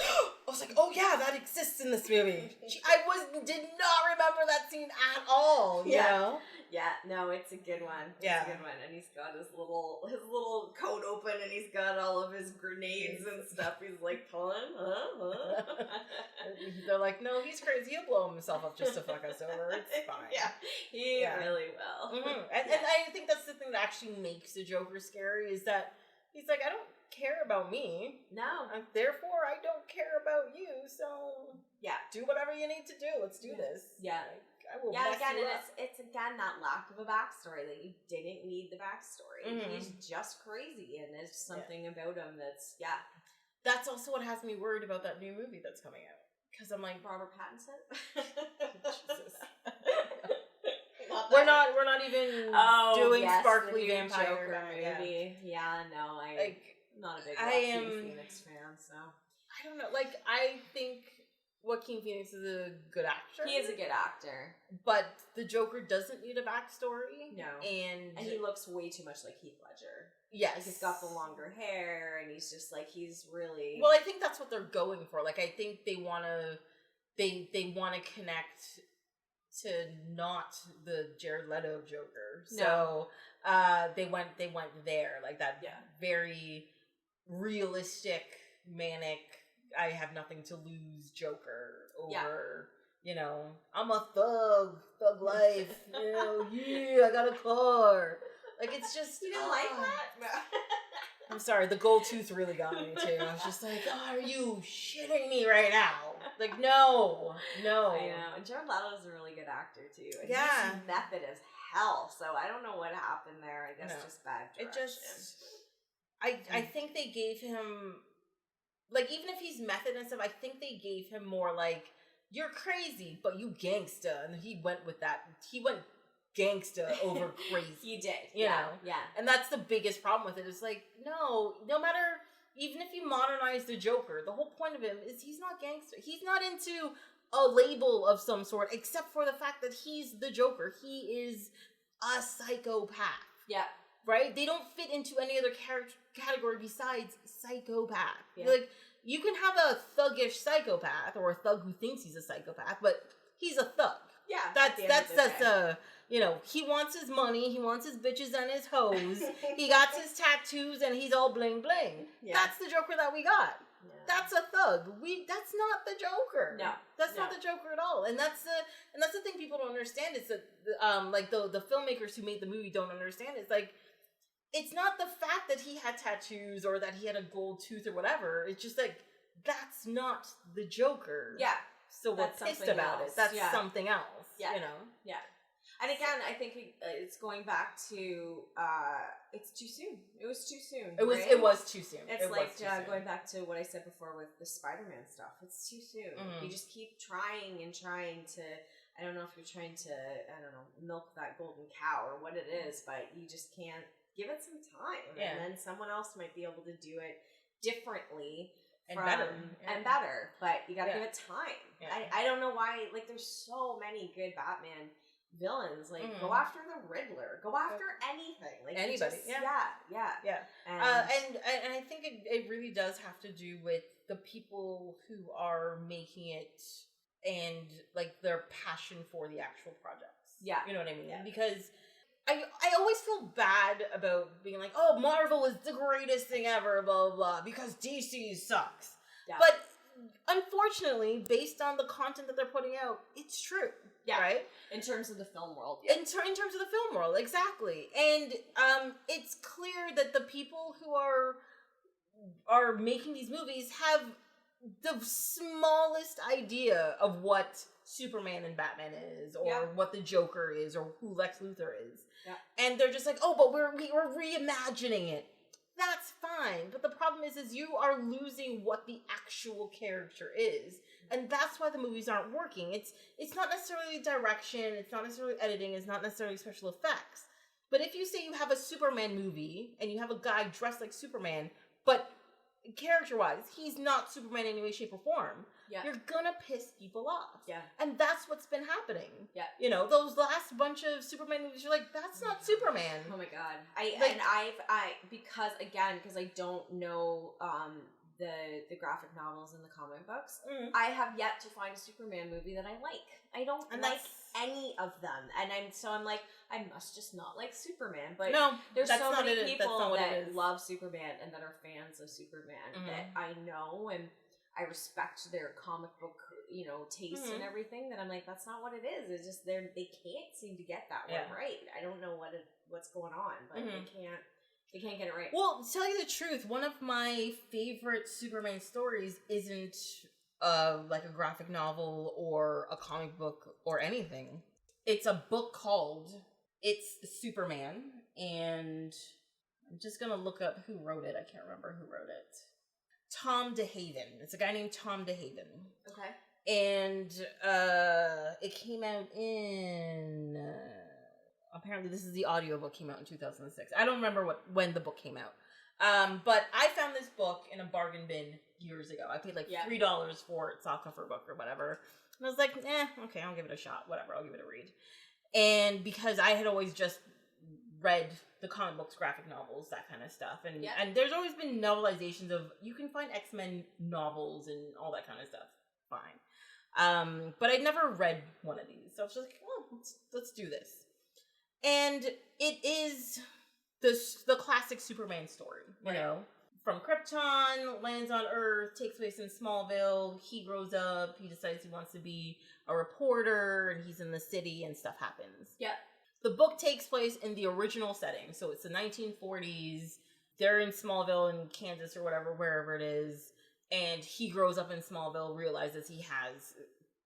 was like, oh yeah, that exists in this movie. Did not remember that scene at all. You know? Yeah, no, it's a good one. It's a good one. And he's got his little coat open and he's got all of his grenades and stuff. He's like pulling, They're like, no, he's crazy. He'll blow himself up just to fuck us over. It's fine. He really will. Mm-hmm. And I think that's the thing that actually makes the Joker scary is that he's like, I don't care about me. No. Therefore, I don't care about you. So do whatever you need to do. Let's do this. Yeah. Like, I will mess again, you and up. it's again that lack of a backstory that you didn't need the backstory. He's just crazy, and there's something about him that's That's also what has me worried about that new movie that's coming out. Because I'm like, Robert Pattinson. Jesus. We're not even doing sparkly vampire Joker movie. Yeah, no, I'm not a big Phoenix fan, so I don't know. Like, I think Joaquin Phoenix is a good actor. He is a good actor. But the Joker doesn't need a backstory. No. And he looks way too much like Heath Ledger. Yes. Like, he's got the longer hair, and he's just like, he's really... Well, I think that's what they're going for. Like, I think they want to... They want to connect to not the Jared Leto Joker. So, they went there. Like, that very realistic, manic... I have nothing to lose Joker over, you know, I'm a thug life, you know, I got a car. Like, it's just... You don't like that? I'm sorry, the gold tooth really got me, too. I was just like, are you shitting me right now? Like, no. I know. And Jared Leto is a really good actor, too. And he's method as hell, so I don't know what happened there. I guess just bad direction. I think they gave him... Like, even if he's method and stuff, I think they gave him more, like, you're crazy, but you gangsta. And he went with that. He went gangsta over crazy. He did. You know? Yeah. And that's the biggest problem with it. It's like, no matter, even if you modernize the Joker, the whole point of him is he's not gangster. He's not into a label of some sort, except for the fact that he's the Joker. He is a psychopath. Yeah. Right? They don't fit into any other category besides psychopath. Yeah. Like, you can have a thuggish psychopath or a thug who thinks he's a psychopath, but he's a thug. Yeah. That's you know, he wants his money, he wants his bitches and his hoes, he got his tattoos and he's all bling bling. Yeah. That's the Joker that we got. Yeah. That's a thug. That's not the Joker. No. That's not the Joker at all. And that's the thing people don't understand is that like the filmmakers who made the movie don't understand. It's like, it's not the fact that he had tattoos or that he had a gold tooth or whatever. It's just like, that's not the Joker. Yeah. So we're pissed about it. That's something else. Yeah. You know? Yeah. And again, I think it's going back to it's too soon. It was too soon. It was. Right? It was too soon. It's like going back to what I said before with the Spider-Man stuff. It's too soon. You just keep trying and trying to. I don't know if you're trying to, milk that golden cow or what it is, but you just can't give it some time. Yeah. And then someone else might be able to do it differently and better. But you gotta give it time. Yeah. I don't know why, like, there's so many good Batman villains. Like, go after the Riddler. Go after anything. Like, anybody. Yeah. And I think it really does have to do with the people who are making it and, like, their passion for the actual projects. Yeah. You know what I mean? Yeah. Because I always feel bad about being like, oh, Marvel is the greatest thing ever, blah, blah, blah, because DC sucks. Yeah. But unfortunately, based on the content that they're putting out, it's true. Yeah. Right? In terms of the film world. Yeah. In terms of the film world, exactly. And it's clear that the people who are making these movies have the smallest idea of what Superman and Batman is, or what the Joker is, or who Lex Luthor is. Yeah. And they're just like, oh, but we're reimagining it. That's fine. But the problem is you are losing what the actual character is. And that's why the movies aren't working. It's not necessarily direction, it's not necessarily editing, it's not necessarily special effects. But if you say you have a Superman movie, and you have a guy dressed like Superman, but character-wise, he's not Superman in any way, shape, or form. Yeah. You're gonna piss people off. Yeah. And that's what's been happening. Yeah. You know, those last bunch of Superman movies, you're like, that's not Superman. Oh my god. Because I don't know the graphic novels and the comic books, I have yet to find a Superman movie that I like. I don't like any of them. And I'm like, I must just not like Superman. But no, there's so many people that love Superman and that are fans of Superman that I know, and I respect their comic book, taste and everything, that I'm like, that's not what it is. It's just they can't seem to get that one right. I don't know what's going on, but they can't get it right. Well, to tell you the truth, one of my favorite Superman stories isn't like a graphic novel or a comic book or anything. It's a book called It's Superman, and I'm just gonna look up who wrote it. I can't remember who wrote it. Tom DeHaven. It's a guy named Tom DeHaven. Okay. And it came out in apparently this is the audiobook, came out in 2006. I don't remember when the book came out. But I found this book in a bargain bin years ago. I paid like $3 for it, soft cover book or whatever. And I was like, okay, I'll give it a shot. Whatever, I'll give it a read. And because I had always just read the comic books, graphic novels, that kind of stuff. And there's always been novelizations of, you can find X-Men novels and all that kind of stuff. Fine. But I'd never read one of these. So I was just like, well, let's do this. And it is the classic Superman story, you know? From Krypton, lands on Earth, takes place in Smallville, he grows up, he decides he wants to be a reporter, and he's in the city, and stuff happens. Yeah. The book takes place in the original setting, so it's the 1940s, they're in Smallville in Kansas or whatever, wherever it is, and he grows up in Smallville, realizes he has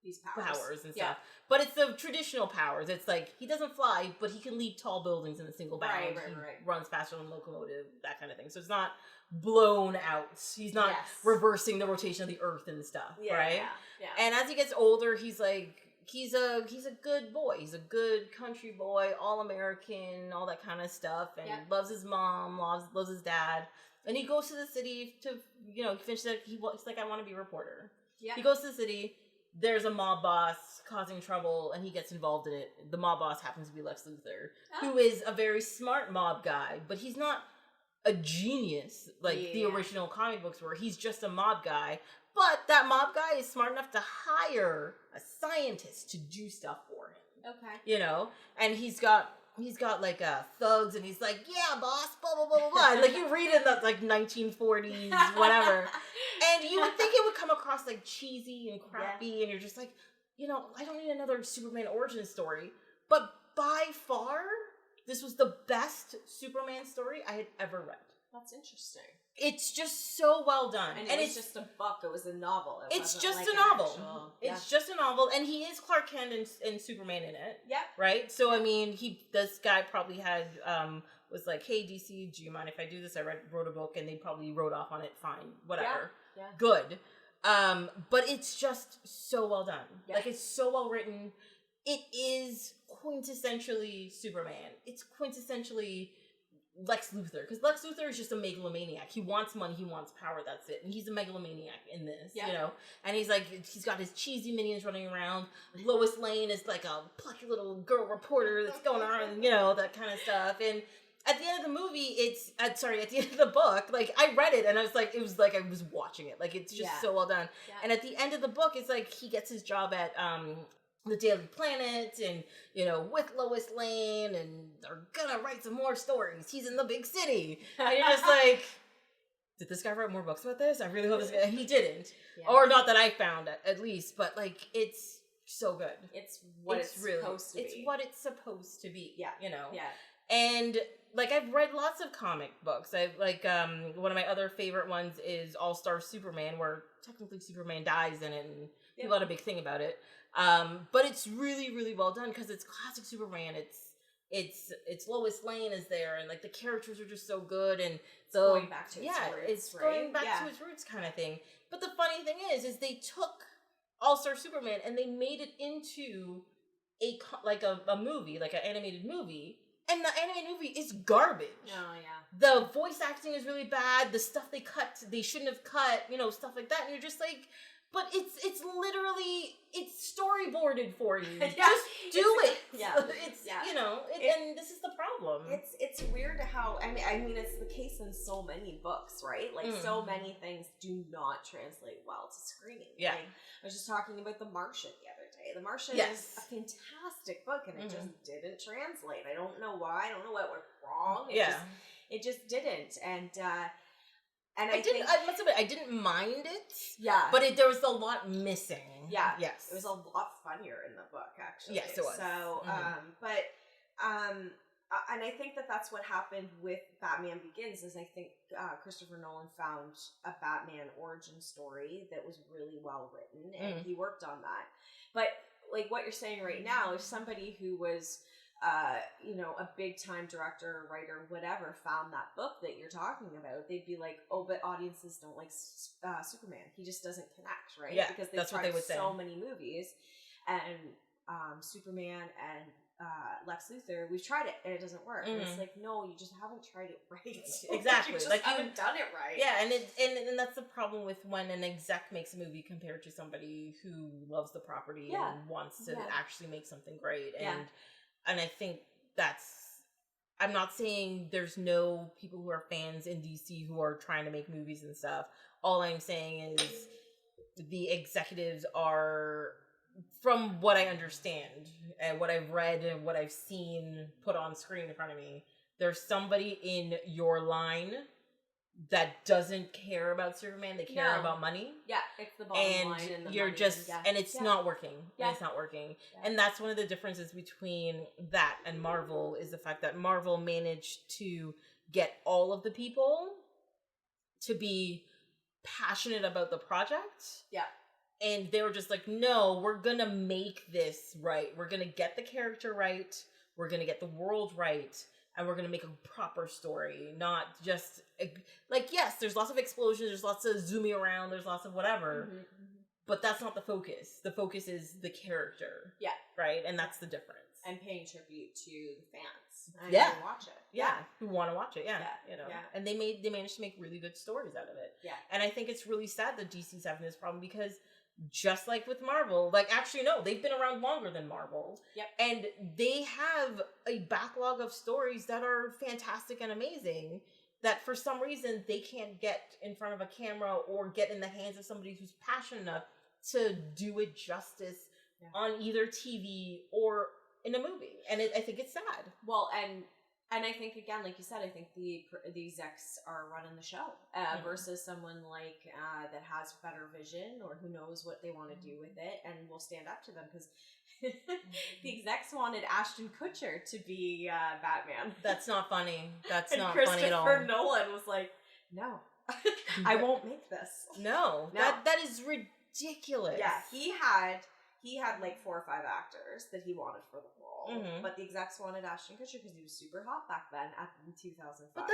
these powers and stuff. But it's the traditional powers. It's like, he doesn't fly, but he can leap tall buildings in a single bound. Right. Runs faster than a locomotive, that kind of thing. So it's not blown out. He's not reversing the rotation of the earth and stuff, right? Yeah. And as he gets older, he's like, he's a good boy. He's a good country boy, all-American, all that kind of stuff, and loves his mom, loves his dad. And he goes to the city to, finish that. He's like, I want to be a reporter. Yeah. He goes to the city. There's a mob boss causing trouble, and he gets involved in it. The mob boss happens to be Lex Luthor, who is a very smart mob guy, but he's not a genius like the original comic books were. He's just a mob guy, but that mob guy is smart enough to hire a scientist to do stuff for him. Okay. And he's got like thugs, and he's like, yeah, boss, blah, blah, blah, blah, blah. Like, you read it in the, like, 1940s, whatever. And you would think it would come across, like, cheesy and crappy, and you're just like, I don't need another Superman origin story. But by far, this was the best Superman story I had ever read. That's interesting. It's just so well done. And it's just a book. It was a novel. It's just a novel. It's just a novel. And he is Clark Kent and Superman in it. Yeah. Right? So, I mean, this guy probably had, was like, hey, DC, do you mind if I do this? I wrote a book, and they probably wrote off on it. Fine. Whatever. Yeah. Good. But it's just so well done. Yeah. Like, it's so well written. It is quintessentially Superman. It's quintessentially Lex Luthor, because Lex Luthor is just a megalomaniac. He wants money, he wants power, that's it. And he's a megalomaniac in this, you know? And he's got his cheesy minions running around. Lois Lane is like a plucky little girl reporter that's going around, that kind of stuff. And at the end of the movie, at the end of the book, like, I read it and I was like, it was like I was watching it. Like, it's just so well done. Yeah. And at the end of the book, it's like he gets his job at, the Daily Planet, and with Lois Lane, and they're gonna write some more stories. He's in the big city, and you're just like, did this guy write more books about this? I really hope this guy. And he didn't, or not that I found at least. But like, it's so good. It's what it's supposed to be. It's what it's supposed to be. Yeah, Yeah. And like, I've read lots of comic books. I've one of my other favorite ones is All-Star Superman, where technically Superman dies in it, and people had a big thing about it. But it's really, really well done because it's classic Superman. It's Lois Lane is there, and like the characters are just so good, and so going back to its roots, it's going back to its roots kind of thing. But the funny thing is they took All-Star Superman and they made it into a movie, like an animated movie, and the animated movie is garbage. Oh yeah, the voice acting is really bad. The stuff they shouldn't have cut, stuff like that, and you're just like. But it's literally, it's storyboarded for you. Just do it. Yeah. And this is the problem. It's weird how, I mean, it's the case in so many books, right? Like, so many things do not translate well to screen. Yeah. Like, I was just talking about The Martian the other day. The Martian is a fantastic book, and it just didn't translate. I don't know why. I don't know what went wrong. It just didn't. And I must admit, I didn't mind it. Yeah. But there was a lot missing. Yeah. Yes. It was a lot funnier in the book, actually. Yes, it was. So, and I think that's what happened with Batman Begins, is I think Christopher Nolan found a Batman origin story that was really well written, and he worked on that. But, like, what you're saying right now, if somebody who was... a big time director, writer, whatever, found that book that you're talking about, they'd be like, oh, but audiences don't like Superman. He just doesn't connect, right? Yeah, because they've tried so many movies, and Superman and Lex Luthor, we've tried it and it doesn't work. And it's like, no, you just haven't tried it right. Exactly. You just haven't done it right. Yeah, and that's the problem with when an exec makes a movie compared to somebody who loves the property and wants to actually make something great. And I think I'm not saying there's no people who are fans in DC who are trying to make movies and stuff. All I'm saying is the executives are, from what I understand and what I've read and what I've seen put on screen in front of me, there's somebody in your line that doesn't care about Superman. They care about money. Yeah, it's the bottom line, and you're money, just, and it's not working. Yeah. And it's not working. Yeah. And that's one of the differences between that and Marvel, is the fact that Marvel managed to get all of the people to be passionate about the project. Yeah. And they were just like, no, we're going to make this right. We're going to get the character right. We're going to get the world right. And we're going to make a proper story, not just, like, yes, there's lots of explosions, there's lots of zooming around, there's lots of whatever, but that's not the focus. The focus is the character. Yeah. Right? And that's the difference. And paying tribute to the fans. And who watch it. Yeah. Who want to watch it, And they managed to make really good stories out of it. Yeah. And I think it's really sad that DC's having this problem, because just like with Marvel, like, actually, no, they've been around longer than Marvel. Yep. And they have a backlog of stories that are fantastic and amazing, that for some reason they can't get in front of a camera or get in the hands of somebody who's passionate enough to do it justice on either TV or in a movie. And I think it's sad. Well, and I think, again, like you said, I think the execs are running the show versus someone like that has better vision, or who knows what they want to do with it and will stand up to them, because the execs wanted Ashton Kutcher to be Batman. That's not funny. That's not funny at all. Christopher Nolan was like, no, I won't make this. No. That is ridiculous. Yeah, he had like 4 or 5 actors that he wanted for the role, but the execs wanted Ashton Kutcher because he was super hot back then in 2005. But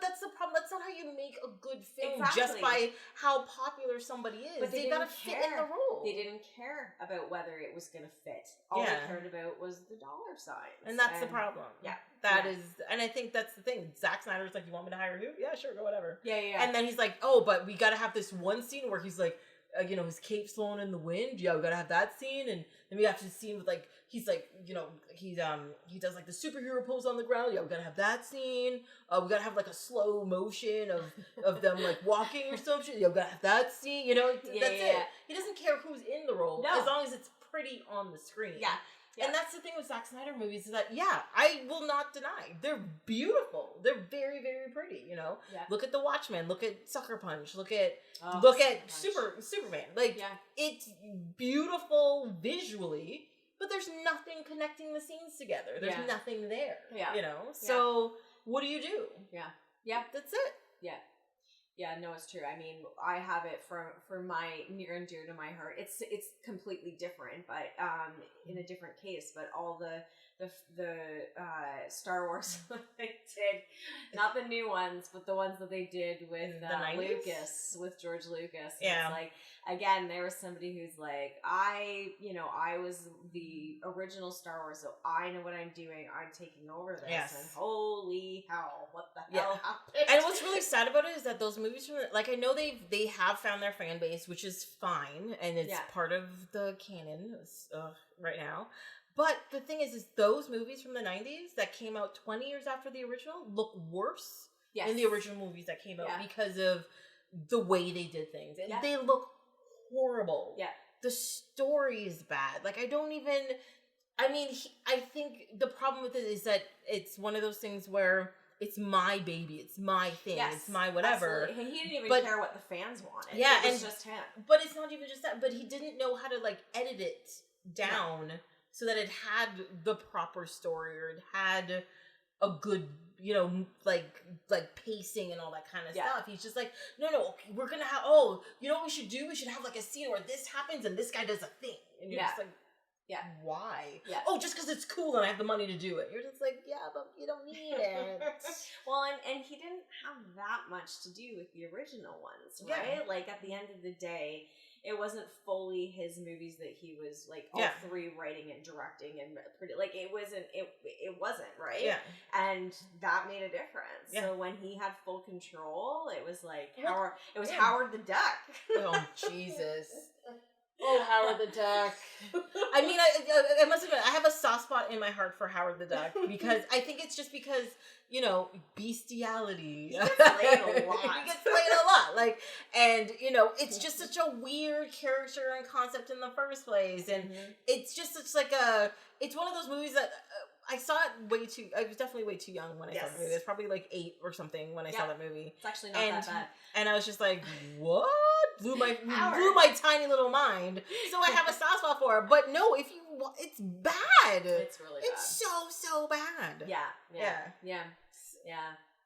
that's the problem. That's not how you make a good film just by how popular somebody is. But they gotta fit in the role. They didn't care about whether it was gonna fit. All they cared about was the dollar signs. And that's the problem. Yeah. That is, and I think that's the thing. Zack Snyder's like, you want me to hire who? Yeah, sure, go whatever. Yeah. And then he's like, oh, but we gotta have this one scene where he's like, his cape's flowing in the wind. Yeah, we gotta have that scene, and then we have to scene with like he's like, he does like the superhero pose on the ground. Yeah, we gotta have that scene. We gotta have like a slow motion of them like walking or some shit. Yeah, we gotta have that scene. That's it. He doesn't care who's in the role as long as it's pretty on the screen. Yeah. And that's the thing with Zack Snyder movies is that, I will not deny. They're beautiful. They're very, very pretty, Yeah. Look at The Watchmen. Look at Sucker Punch. Look at Superman. Like, it's beautiful visually, but there's nothing connecting the scenes together. There's nothing there, So, what do? Yeah. That's it. Yeah, no, it's true. I mean, I have it for my near and dear to my heart. It's completely different, but in a different case. But all the Star Wars that they did, not the new ones, but the ones that they did with with George Lucas. Yeah. It's like, again, there was somebody who's like, I was the original Star Wars, so I know what I'm doing. I'm taking over this. Yes. And holy hell, what the hell happened? And what's really sad about it is that those movies I know they have found their fan base, which is fine, and it's part of the canon right now. But the thing is those movies from the 90s that came out 20 years after the original look worse than the original movies that came out because of the way they did things. And they look horrible. Yeah. The story is bad. Like, I think the problem with it is that it's one of those things where it's my baby, it's my thing, it's my whatever. Absolutely. He didn't even care what the fans wanted. Yeah, it was just him. But it's not even just that. But he didn't know how to edit it down so that it had the proper story or it had a good, like pacing and all that kind of stuff. He's just like, no, okay, we're gonna have. Oh, you know what we should do? We should have a scene where this happens and this guy does a thing, and you're just like. Yeah. Why? Yeah. Oh, just because it's cool and I have the money to do it. You're just like, yeah, but you don't need it. Well, and he didn't have that much to do with the original ones, right? Yeah. Like, at the end of the day, it wasn't fully his movies that he was, all 3 writing and directing and it wasn't, right? Yeah. And that made a difference. Yeah. So when he had full control, it was like, Howard the Duck. Oh, Jesus. Oh, Howard the Duck. I mean, I must admit, I have a soft spot in my heart for Howard the Duck because I think it's just because, bestiality. He gets played a lot. He gets played a lot. And, it's just such a weird character and concept in the first place. And it's just such it's one of those movies that I saw it I was definitely way too young when I saw the movie. I was probably 8 or something when I saw that movie. It's actually not that bad. And I was just like, what? Blew my tiny little mind. So I have a soft spot for it. But no, it's bad. It's really bad. It's so bad.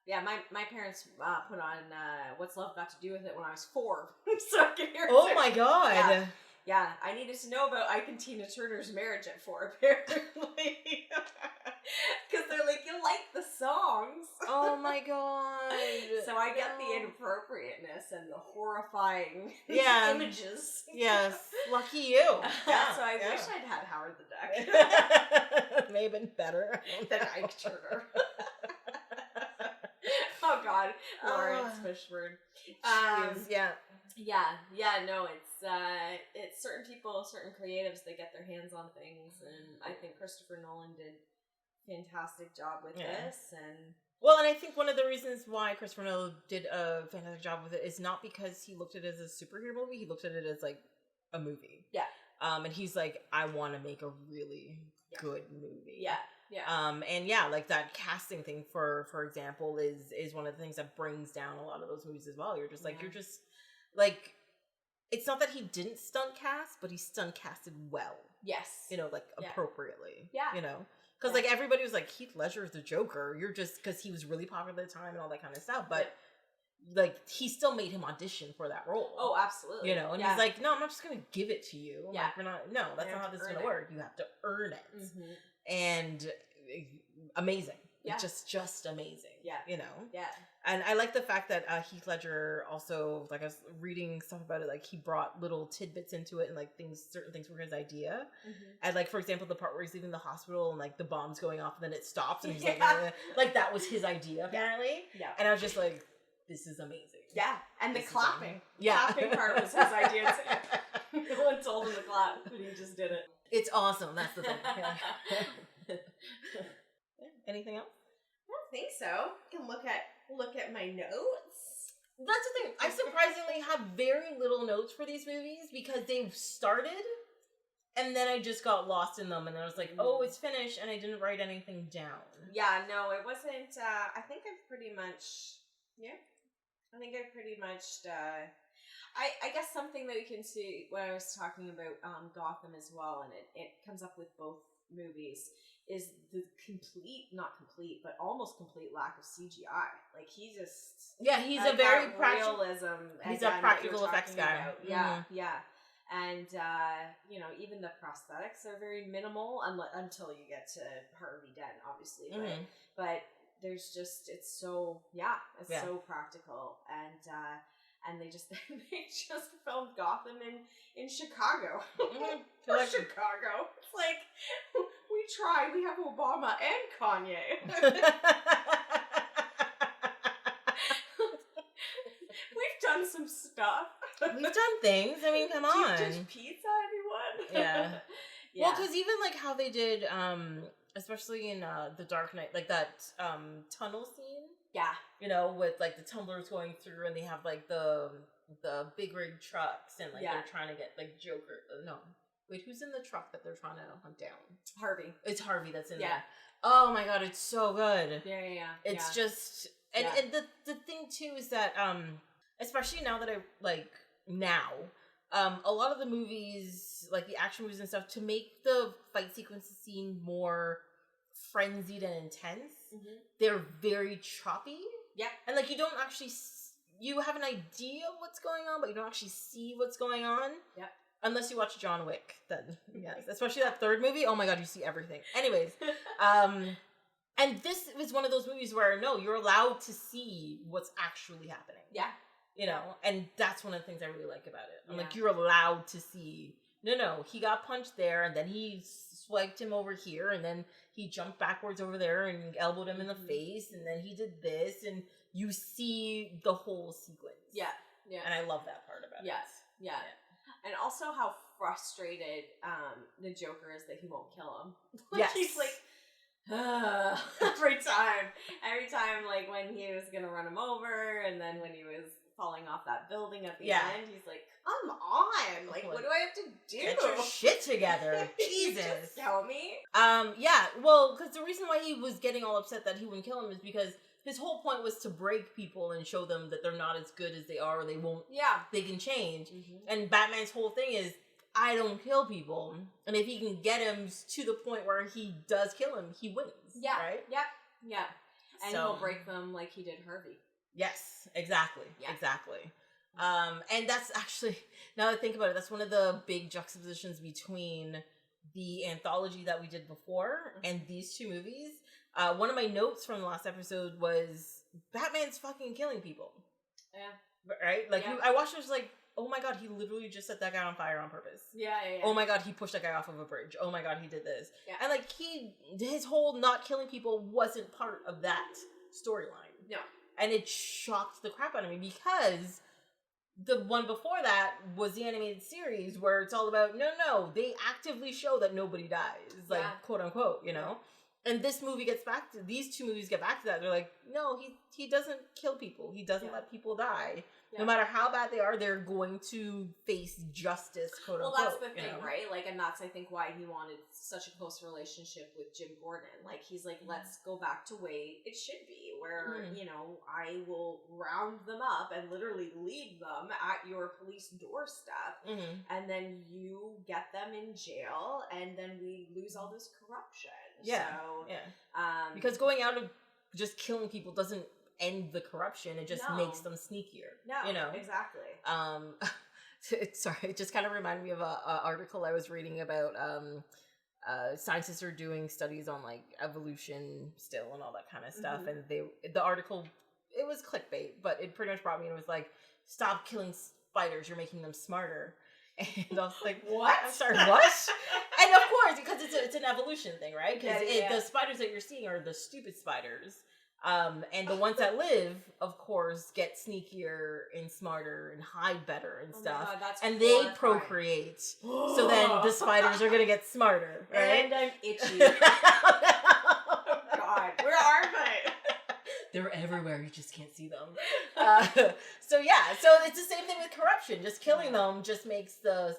Yeah, my parents put on What's Love Got to Do With It when I was 4. So I can hear it. Oh my God. Yeah, I needed to know about Ike and Tina Turner's marriage at 4, apparently. Because they're like, you like the songs. Oh my God. So I get the inappropriateness and the horrifying images. Yes. Lucky you. Yeah, so I wish I'd had Howard the Duck. May have been better than Ike Turner. Oh God. Lawrence Fishburne. No, it's certain people, certain creatives, they get their hands on things, and I think Christopher Nolan did a fantastic job with this, and I think one of the reasons why Christopher Nolan did a fantastic job with it is not because he looked at it as a superhero movie, he looked at it as a movie. Yeah. And he's like, I want to make a really good movie. Yeah. Yeah. And that casting thing, for example, is one of the things that brings down a lot of those movies as well. You're just it's not that he didn't stunt cast, but he stunt casted well. Yes. Appropriately. Yeah. Because everybody was like, Heath Ledger is the Joker. You're just, because he was really popular at the time and all that kind of stuff. But like, he still made him audition for that role. Oh, absolutely. You know, and he's like, no, I'm not just going to give it to you. Yeah. Like, we're not, no, that's not how this is going to work. You have to earn it. Mm-hmm. And amazing. Yeah. It's just amazing. Yeah. You know? Yeah. And I like the fact that Heath Ledger also, like, I was reading stuff about it, like, he brought little tidbits into it and, like, certain things were his idea. Mm-hmm. And, like, for example, the part where he's leaving the hospital and, like, the bomb's going off and then it stops and he's like, that was his idea, apparently. Yeah. And I was just like, this is amazing. Yeah. And the clapping. The clapping part was his idea, too. No one told him to clap, but he just did it. It's awesome. That's the thing. Yeah. Anything else? I don't think so. You can look at my notes. That's the thing. I surprisingly have very little notes for these movies because they've started and then I just got lost in them and I was like, oh, it's finished, and I didn't write anything down. Yeah, no, it wasn't. I think I've pretty much. Yeah. I think I've pretty much. I guess something that we can see when I was talking about Gotham as well, and it comes up with both movies, is the not complete, but almost complete lack of CGI. Like, he just... Yeah, he's a very practical... realism. He's a practical effects guy. About. Yeah, mm-hmm. Yeah. And, you know, even the prosthetics are very minimal until you get to Harvey Dent, obviously. Mm-hmm. But there's just... It's so... Yeah, it's so practical. And they just filmed Gotham in Chicago. Mm-hmm. For Chicago. It's like, we tried. We have Obama and Kanye. We've done some stuff. We've done things. I mean, come on. Deep dish pizza, anyone? Yeah. Yeah. Well, because even like how they did, especially in The Dark Knight, like that tunnel scene. Yeah. You know, with like the tumblers going through and they have like the big rig trucks and like they're trying to get like Joker. No. Wait, who's in the truck that they're trying to hunt down? Harvey. It's Harvey that's in there. Oh my god, it's so good. Yeah. It's just and the thing too is that especially now that a lot of the movies, like the action movies and stuff, to make the fight sequences seem more frenzied and intense, mm-hmm. they're very choppy. Yeah. And like you don't actually you have an idea of what's going on, but you don't actually see what's going on. Yeah. Unless you watch John Wick, then yes. Especially that third movie. Oh my god, you see everything. Anyways, and this is one of those movies where no, you're allowed to see what's actually happening. Yeah. You know, and that's one of the things I really like about it. I'm like, you're allowed to see. No, he got punched there, and then he swiped him over here, and then he jumped backwards over there and elbowed him in the face, and then he did this, and you see the whole sequence. Yeah. And I love that part about it. Yes. Yeah. And also how frustrated the Joker is that he won't kill him. Yes. He's like, every time, like when he was gonna run him over, and then when he was falling off that building at the end, he's like, come on, like what do I have to do? Get your shit together. Jesus. Just kill me. Yeah, well, because the reason why he was getting all upset that he wouldn't kill him is because his whole point was to break people and show them that they're not as good as they are, or they won't. Yeah, they can change. Mm-hmm. And Batman's whole thing is, I don't kill people, and if he can get him to the point where he does kill him, he wins. Yeah, right. Yep. Yeah, and he'll break them like he did Harvey. Yes, exactly. Yeah. Exactly. And that's actually, now that I think about it, that's one of the big juxtapositions between the anthology that we did before and these two movies. One of my notes from the last episode was Batman's fucking killing people. Yeah. Right? Like, I watched it, was like, oh my god, he literally just set that guy on fire on purpose. Yeah. Oh my god, he pushed that guy off of a bridge. Oh my god, he did this. Yeah. And like, his whole not killing people wasn't part of that storyline. No. And it shocked the crap out of me because the one before that was the animated series where it's all about, no, they actively show that nobody dies. Like, quote unquote, you know? And this movie these two movies get back to that. They're like, no, he doesn't kill people. He doesn't let people die. Yeah. No matter how bad they are, they're going to face justice, quote unquote. Well, that's the thing, right? Like, and that's, I think, why he wanted such a close relationship with Jim Gordon. Like, he's like, let's go back to way it should be, where, you know, I will round them up and literally leave them at your police doorstep, and then you get them in jail, and then we lose all this corruption. Yeah. So, because going out and just killing people doesn't end the corruption. It just makes them sneakier. No, you know? Exactly. Sorry, it just kind of reminded me of a article I was reading about. Scientists are doing studies on like evolution still and all that kind of stuff, and the article, it was clickbait, but it pretty much brought me and was like, stop killing spiders, you're making them smarter. And I was like, what? I'm sorry, what? And of course, because it's an evolution thing, right? Because the spiders that you're seeing are the stupid spiders. And the ones that live, of course, get sneakier and smarter and hide better and stuff. God, that's and they procreate. So then the spiders are going to get smarter, right? And I'm itchy. Oh, God. Where are they? They're everywhere. You just can't see them. So it's the same thing with corruption. Just killing them just makes the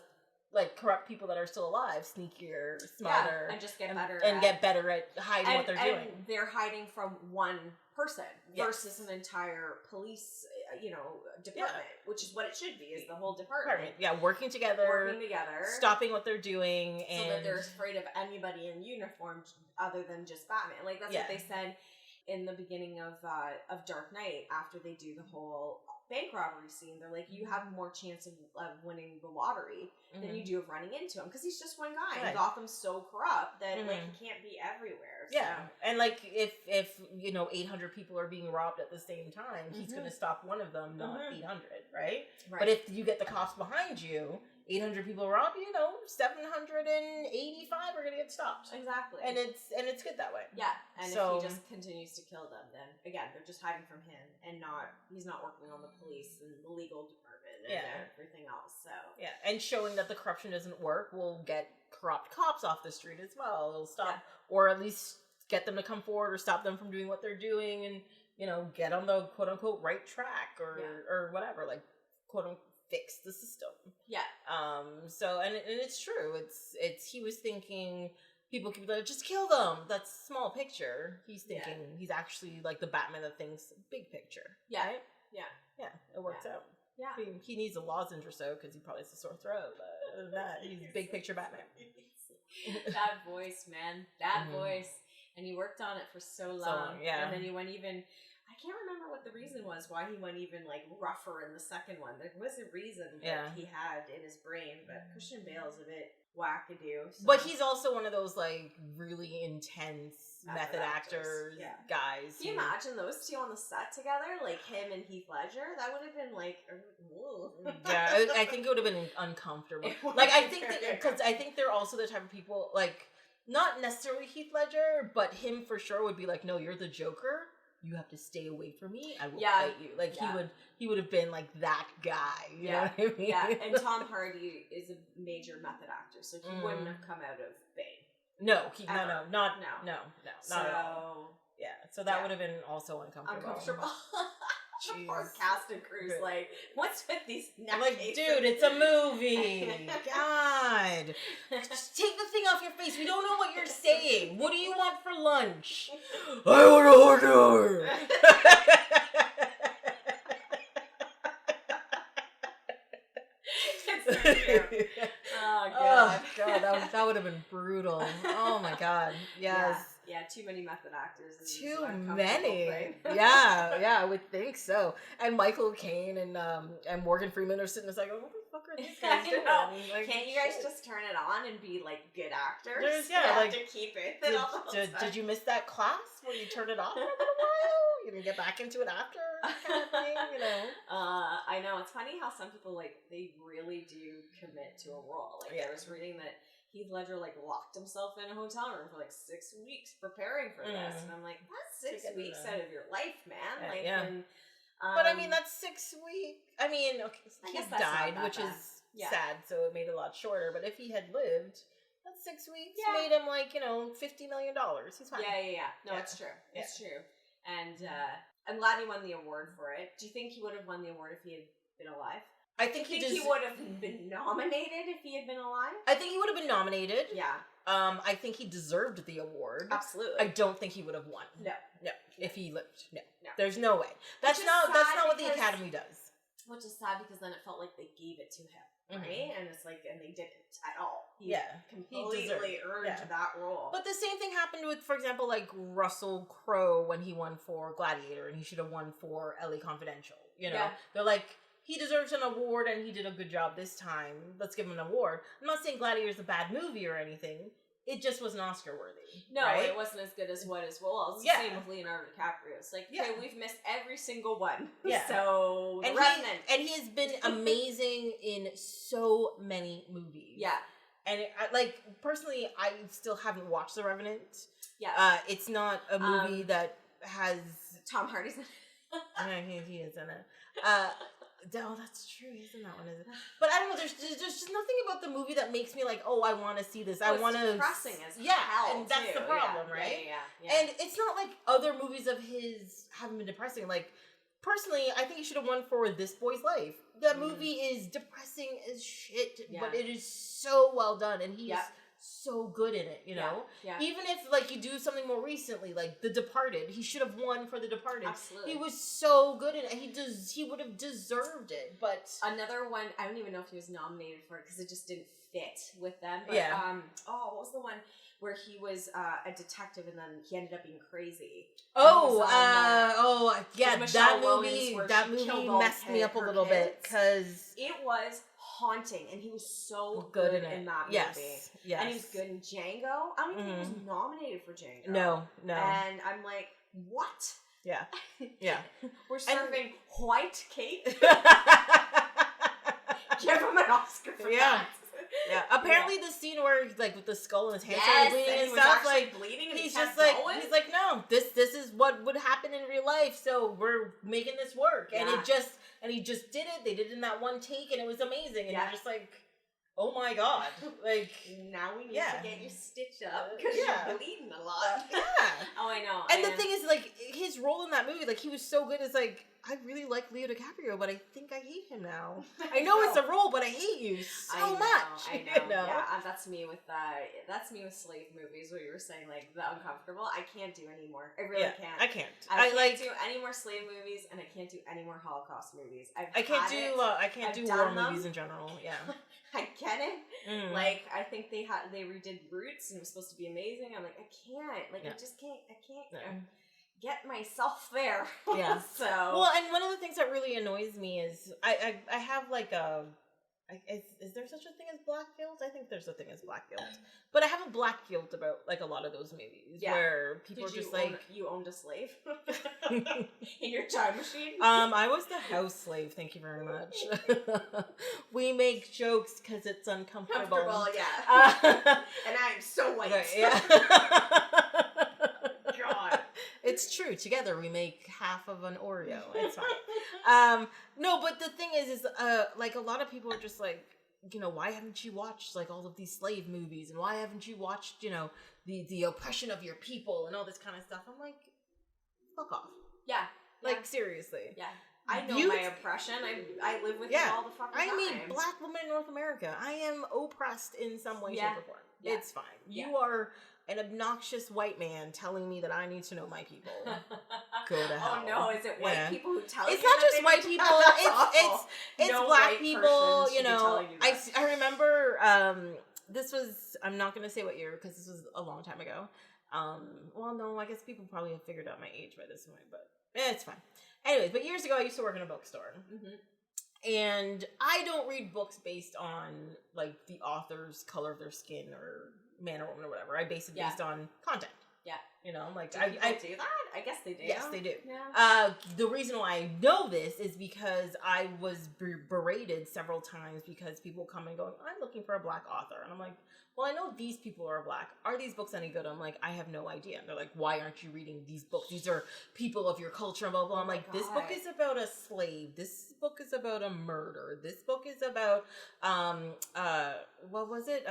corrupt people that are still alive sneakier, smarter, and just get better get better at hiding what they're doing. And they're hiding from one person versus an entire police, department, which is what it should be. Is the whole department? Yeah, working together, stopping what they're doing, and so that they're afraid of anybody in uniform other than just Batman. Like that's what they said in the beginning of Dark Knight after they do the whole bank robbery scene. They're like, you have more chance of winning the lottery than you do of running into him, because he's just one guy. Right. And Gotham's so corrupt that he can't be everywhere. So. Yeah, and if 800 people are being robbed at the same time, he's going to stop one of them, not 800, right? But if you get the cops behind you, 800 people rob you, 785 are going to get stopped. Exactly. And it's good that way. Yeah. And if he just continues to kill them, then again, they're just hiding from him and he's not working on the police and the legal department and everything else. So and showing that the corruption doesn't work will get corrupt cops off the street as well. It'll stop, or at least get them to come forward or stop them from doing what they're doing, and get on the quote unquote right track or whatever, like quote unquote fix the system. Yeah. So and it's true. It's he was thinking people could be like, just kill them. That's small picture. He's thinking he's actually like the Batman that thinks big picture. Yeah. Right? Yeah. Yeah. It works out. Yeah. He needs a lozenge or so because he probably has a sore throat. But other than that, he's big picture Batman. That voice, man. That voice. And he worked on it for so long. Yeah. And then he went even... I can't remember what the reason was why he went even rougher in the second one. There was a reason that he had in his brain, but Christian Bale's a bit wackadoo. So. But he's also one of those really intense method actors guys. Can you imagine those two on the set together, him and Heath Ledger? That would have been yeah, I think it would have been uncomfortable. I think because I think they're also the type of people not necessarily Heath Ledger, but him for sure would be no, you're the Joker. You have to stay away from me. I will fight you. He would have been that guy. You know what I mean? Yeah. And Tom Hardy is a major method actor, so he wouldn't have come out of Bane. No, not at all. Yeah, so that would have been also uncomfortable. Poor cast and crew's what's with these I'm dude, it's a movie. God. Just take the thing off your face. We don't know what you're saying. What do you want for lunch? I want a hors d'oeuvre. Oh God, that would have been brutal. Oh my God, yes. Yeah, too many method actors. Too many. Yeah, I would think so. And Michael Caine and Morgan Freeman are sitting there what the fuck are these guys doing? Can't you guys just turn it on and be good actors? To keep it. Did you miss that class where you turned it off for a little while? You didn't get back into it after? Kind of thing, I know. It's funny how some people they really do commit to a role. I was reading that Heath Ledger locked himself in a hotel room for 6 weeks preparing for this, and I'm that's 6 weeks out of your life, man. And, but I mean, that's 6 weeks. I mean, okay, he died, which is sad, so it made it a lot shorter. But if he had lived, that's 6 weeks. Made him $50 million. He's fine. Yeah. No, it's true. It's true. And I'm glad he won the award for it. Do you think he would have won the award if he had been alive? I think he would have been nominated if he had been alive. I think he would have been nominated. Yeah. I think he deserved the award. Absolutely. I don't think he would have won. No. If he lived, no. There's no way. That's not what the Academy does. Which is sad because then it felt like they gave it to him. right? And it's like, and they didn't at all. He completely earned that role. But the same thing happened with, for example, like Russell Crowe when he won for Gladiator, and he should have won for LA Confidential. You know, they're like, he deserves an award, and he did a good job this time. Let's give him an award. I'm not saying Gladiator's a bad movie or anything. It just wasn't Oscar worthy. No, right? It wasn't as good as what is well. It's the same with Leonardo DiCaprio. It's like, okay, we've missed every single one. Yeah. So and he has been amazing in so many movies. Yeah. And personally, I still haven't watched The Revenant. Yeah. It's not a movie that has Tom Hardy's in it. he is in it. No, that's true. He's in that one, isn't it? But I don't know. There's just nothing about the movie that makes me like, oh, I want to see this. I want to. Depressing as hell, and that's the problem, right? Yeah. And it's not like other movies of his haven't been depressing. Like, personally, I think he should have won for This Boy's Life. That movie is depressing as shit, but it is so well done, and he's so good in it, you know? Yeah. Even if, like, you do something more recently, like The Departed, he should have won for The Departed. Absolutely. He was so good in it. He would have deserved it, but... Another one, I don't even know if he was nominated for it, because it just didn't fit with them. But, what was the one where he was a detective, and then he ended up being crazy? That movie messed me up a little bit, because... It was haunting, and he was so good in that movie. Yes. And he was good in Django. I don't even think he was nominated for Django. No. And I'm like, what? Yeah. We're serving white cake? Give him an Oscar for that. Yeah. Apparently the scene where he's like with the skull in his hand started bleeding and stuff, like bleeding, and he's like, no, this is what would happen in real life, so we're making this work. And he just did it. They did it in that one take, and it was amazing. And you're just like, oh my god, like now we need to get you stitched up because you're bleeding a lot. Oh, I know. And the thing is, like, his role in that movie, like, he was so good. It's like, I really like Leo DiCaprio, but I think I hate him now. I know it's a role, but I hate you so much. I know. You know? Yeah, that's me with slave movies, where you were saying like the uncomfortable. I can't do anymore. I really can't. I can't. I can't do any more slave movies, and I can't do any more Holocaust movies. I can't do war movies in general. Yeah. I get it. Like, I think they redid Roots, and it was supposed to be amazing. I'm like, I can't. Like, I just can't. I can't get myself there. Yeah. So. Well, and one of the things that really annoys me is I have like a. Is there such a thing as black guilt? I think there's a thing as black guilt, but I have a black guilt about like a lot of those movies where people are just like, you owned a slave in your time machine. I was the house slave. Thank you very much. We make jokes because it's uncomfortable. And I'm so white. Right, yeah. God. It's true. Together we make half of an Oreo. It's fine. No, but the thing is like a lot of people are just like, you know, why haven't you watched like all of these slave movies, and why haven't you watched, you know, the oppression of your people and all this kind of stuff? I'm like, fuck off. Yeah. Like, seriously. Yeah. I know my oppression. I live with it all the fucking time. I mean, black women in North America. I am oppressed in some way, shape, or form. Yeah. It's fine. Yeah. You are an obnoxious white man telling me that I need to know my people. Go to hell. Oh no, is it white people who tell you? It's not just white people. It's no black people. You know, I remember this was, I'm not going to say what year because this was a long time ago. Well, no, I guess people probably have figured out my age by this point, but it's fine. Anyways, but years ago I used to work in a bookstore. And I don't read books based on like the author's color of their skin or man or woman or whatever. I base it based on content. Yeah. You know, like I do that? I guess they do. Yes, they do. Yeah. The reason why I know this is because I was berated several times because people come and go, I'm looking for a black author. And I'm like, well, I know these people are black. Are these books any good? I'm like, I have no idea. And they're like, why aren't you reading these books? These are people of your culture and blah, blah. I'm like, this book is about a slave. This book is about a murder. This book is about, what was it?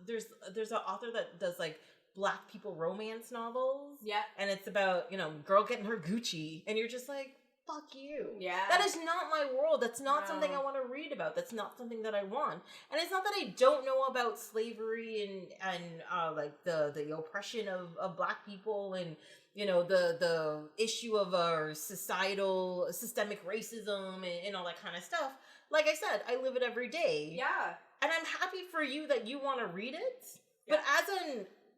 There's an author that does like black people romance novels. Yeah. And it's about, you know, girl getting her Gucci. And you're just like, fuck you. Yeah. That is not my world. That's not something I want to read about. That's not something that I want. And it's not that I don't know about slavery and like the oppression of black people and, you know, the issue of our systemic racism and all that kind of stuff. Like I said, I live it every day. Yeah. And I'm happy for you that you want to read it. Yeah. But as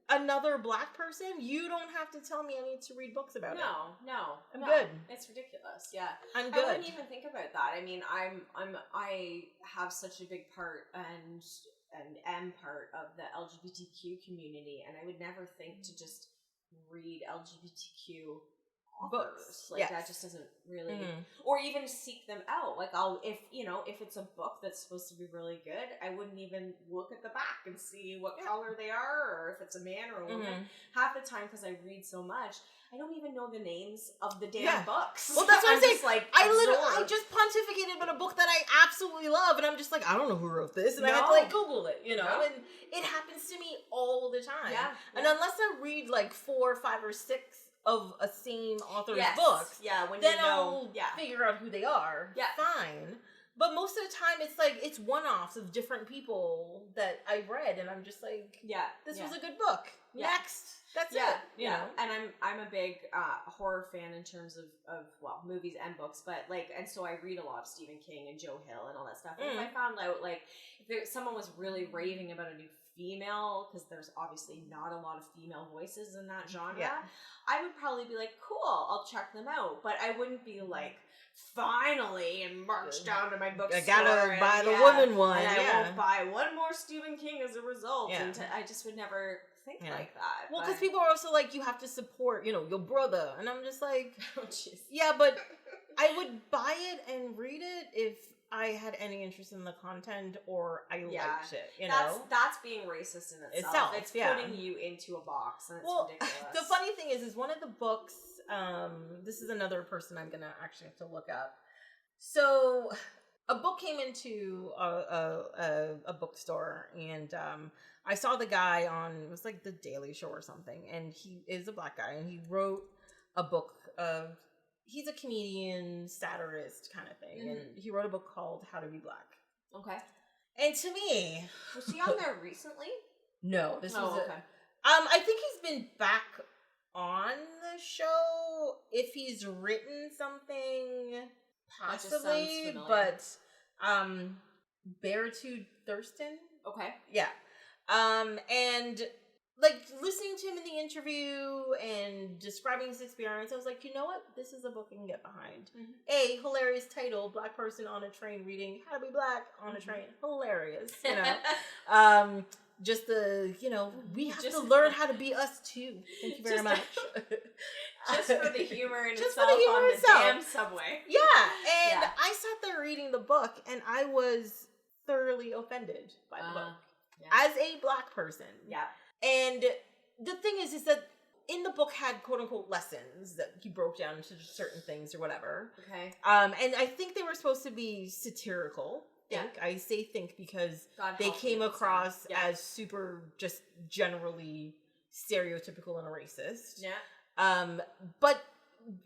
another black person, you don't have to tell me I need to read books about it. No. I'm good. It's ridiculous. Yeah. I'm good. I wouldn't even think about that. I mean, I have such a big part and am part of the LGBTQ community, and I would never think to just read LGBTQ authors. Like that just doesn't really, or even seek them out. Like if it's a book that's supposed to be really good, I wouldn't even look at the back and see what color they are, or if it's a man or a woman. Half the time, because I read so much, I don't even know the names of the damn books. Well, that's what I'm saying. Just, like, I just pontificated about a book that I absolutely love, and I'm just like, I don't know who wrote this, and I had to like Google it, you know, and it happens to me all the time. Yeah. And unless I read like 4, 5, or 6 of a same author's books, then I'll figure out who they are. Yeah, fine. But most of the time, it's like it's one-offs of different people that I read, and I'm just like, this was a good book. Yeah. Next, that's it. You know? And I'm a big horror fan in terms of movies and books, but like, and so I read a lot of Stephen King and Joe Hill and all that stuff. And if I found out like if someone was really raving about a new female, because there's obviously not a lot of female voices in that genre, I would probably be like, cool, I'll check them out. But I wouldn't be like, finally, and march down to my bookstore. I gotta buy the woman one. And I won't buy one more Stephen King as a result. And I just would never think like that. Well, because people are also like, you have to support, you know, your brother. And I'm just like, oh, jeez. Yeah, but I would buy it and read it if I had any interest in the content or I liked it, you know? That's being racist in itself. It's putting you into a box, and it's ridiculous. The funny thing is one of the books, this is another person I'm going to actually have to look up. So a book came into a bookstore, and I saw the guy on, it was like The Daily Show or something, and he is a black guy, and he wrote a book of, he's a comedian, satirist kind of thing, and he wrote a book called How to Be Black. Okay. And to me... Was he on there recently? No, this was okay. I think he's been back on the show if he's written something, possibly, but Beartooth Thurston. Okay. Yeah. And like listening to him in the interview and describing his experience, I was like, you know what? This is a book I can get behind. A hilarious title, Black Person on a Train Reading How to Be Black on a Train. Hilarious, you know. Just the, you know, we have to learn how to be us too. Thank you very much. Just for the humor in itself on the damn subway. Yeah, and I sat there reading the book, and I was thoroughly offended by the book. As a black person. Yeah. And the thing is that in the book had quote unquote lessons that he broke down into certain things or whatever. Okay. And I think they were supposed to be satirical. I say think because they came across as super just generally stereotypical and racist. Yeah. But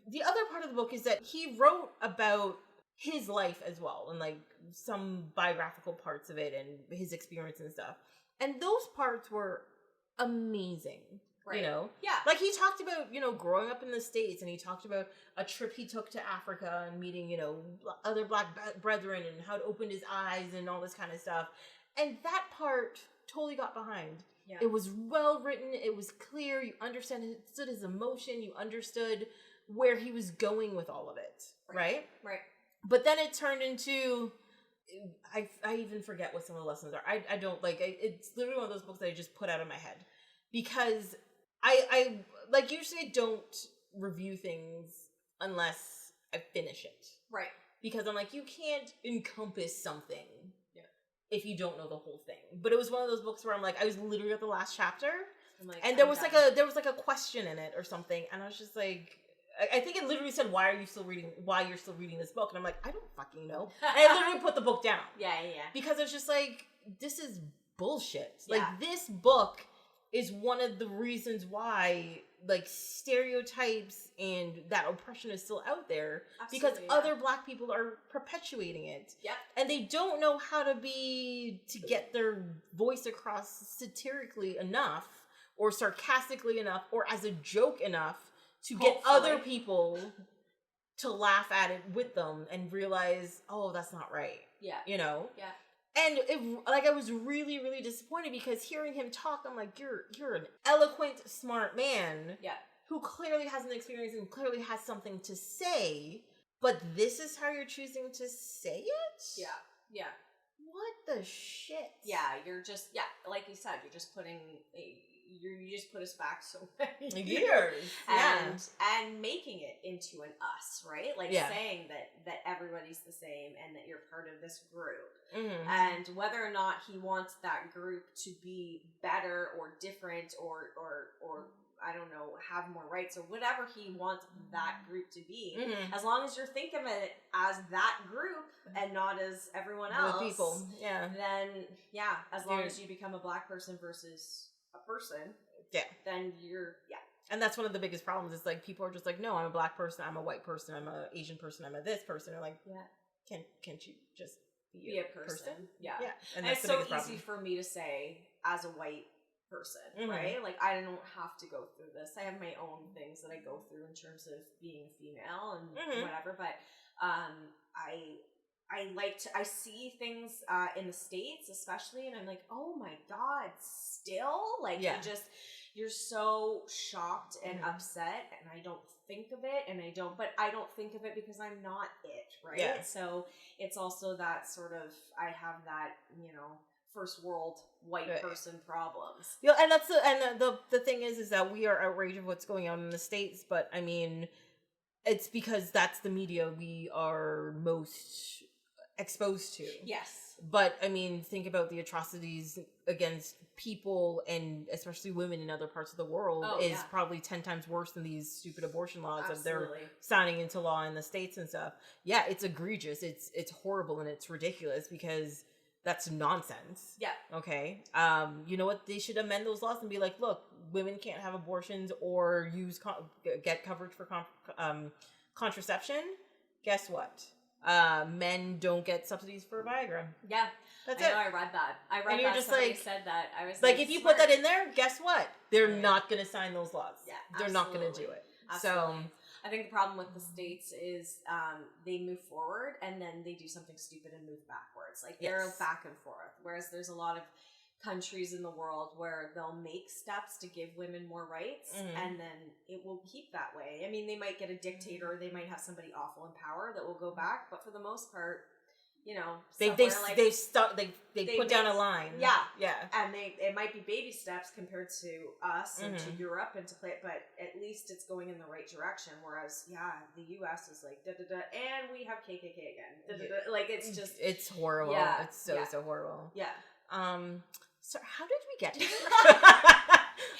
the other part of the book is that he wrote about his life as well, and like some biographical parts of it and his experience and stuff. And those parts were amazing. Right. You know? Yeah. Like he talked about, you know, growing up in the States, and he talked about a trip he took to Africa and meeting, you know, other black brethren and how it opened his eyes and all this kind of stuff. And that part totally got behind. Yeah. It was well written. It was clear. You understood his emotion. You understood where he was going with all of it. Right? Right. But then it turned into... I even forget what some of the lessons are. I don't like... it's literally one of those books that I just put out of my head. Because... I like usually don't review things unless I finish it. Right. Because I'm like, you can't encompass something if you don't know the whole thing. But it was one of those books where I'm like, I was literally at the last chapter, and there was like a question in it or something, and I was just like, I think it literally said, why you're still reading this book? And I'm like, I don't fucking know. And I literally put the book down. Yeah. Because it's just like, this is bullshit. Like this book is one of the reasons why like stereotypes and that oppression is still out there. Absolutely, because other Black people are perpetuating it. Yep. And they don't know how to get their voice across satirically enough or sarcastically enough or as a joke enough to get other people to laugh at it with them and realize, oh, that's not right. Yeah. You know? Yeah. And I was really, really disappointed because hearing him talk, I'm like, you're an eloquent, smart man. Yeah. Who clearly has an experience and clearly has something to say, but this is how you're choosing to say it? Yeah. Yeah. What the shit? Yeah, you're just, like you said, you're just putting, you just put us back so many years. And making it into an us, right? Like saying that everybody's the same and that you're part of this group. Mm-hmm. And whether or not he wants that group to be better or different or I don't know, have more rights or whatever he wants that group to be. Mm-hmm. As long as you're thinking of it as that group and not as everyone else. The people. Yeah. Then, as long as you become a Black person versus a person. Yeah. Then you're, And that's one of the biggest problems. It's like, people are just like, no, I'm a Black person, I'm a white person, I'm a Asian person, I'm a this person. They're like, can't you just be a person? Yeah. And it's so easy for me to say as a white person, right? Like, I don't have to go through this. I have my own things that I go through in terms of being female and whatever, but I see things in the States especially, and I'm like, oh my God, still? Like, you're so shocked and upset, and I don't think of it, but I don't think of it because I'm not it, right? Yeah. So it's also that sort of, I have that, first world white person problems. Yeah, and that's the thing is that we are outraged of what's going on in the States, but I mean, it's because that's the media we are most exposed to. Yes. But I mean, think about the atrocities against people and especially women in other parts of the world is probably 10 times worse than these stupid abortion laws that they're signing into law in the States and stuff. Yeah, it's egregious. It's horrible and it's ridiculous because that's nonsense. Yeah. Okay. You know what? They should amend those laws and be like, look, women can't have abortions or get coverage for contraception. Guess what? Men don't get subsidies for Viagra. Yeah. That's it. I read that. And you're just somebody said that. I was like, if you put that in there, guess what? They're not going to sign those laws. Yeah. They're not going to do it. Absolutely. So I think the problem with the States is they move forward and then they do something stupid and move backwards. Like they're back and forth. Whereas there's a lot of countries in the world where they'll make steps to give women more rights and then it will keep that way. I mean, they might get a dictator, they might have somebody awful in power that will go back, but for the most part, they put down a line. Yeah. And it might be baby steps compared to us and to Europe and to play, but at least it's going in the right direction. Whereas, the U.S. is like and we have KKK again. Like it's horrible. Yeah. It's so horrible. Yeah. So how did we get here?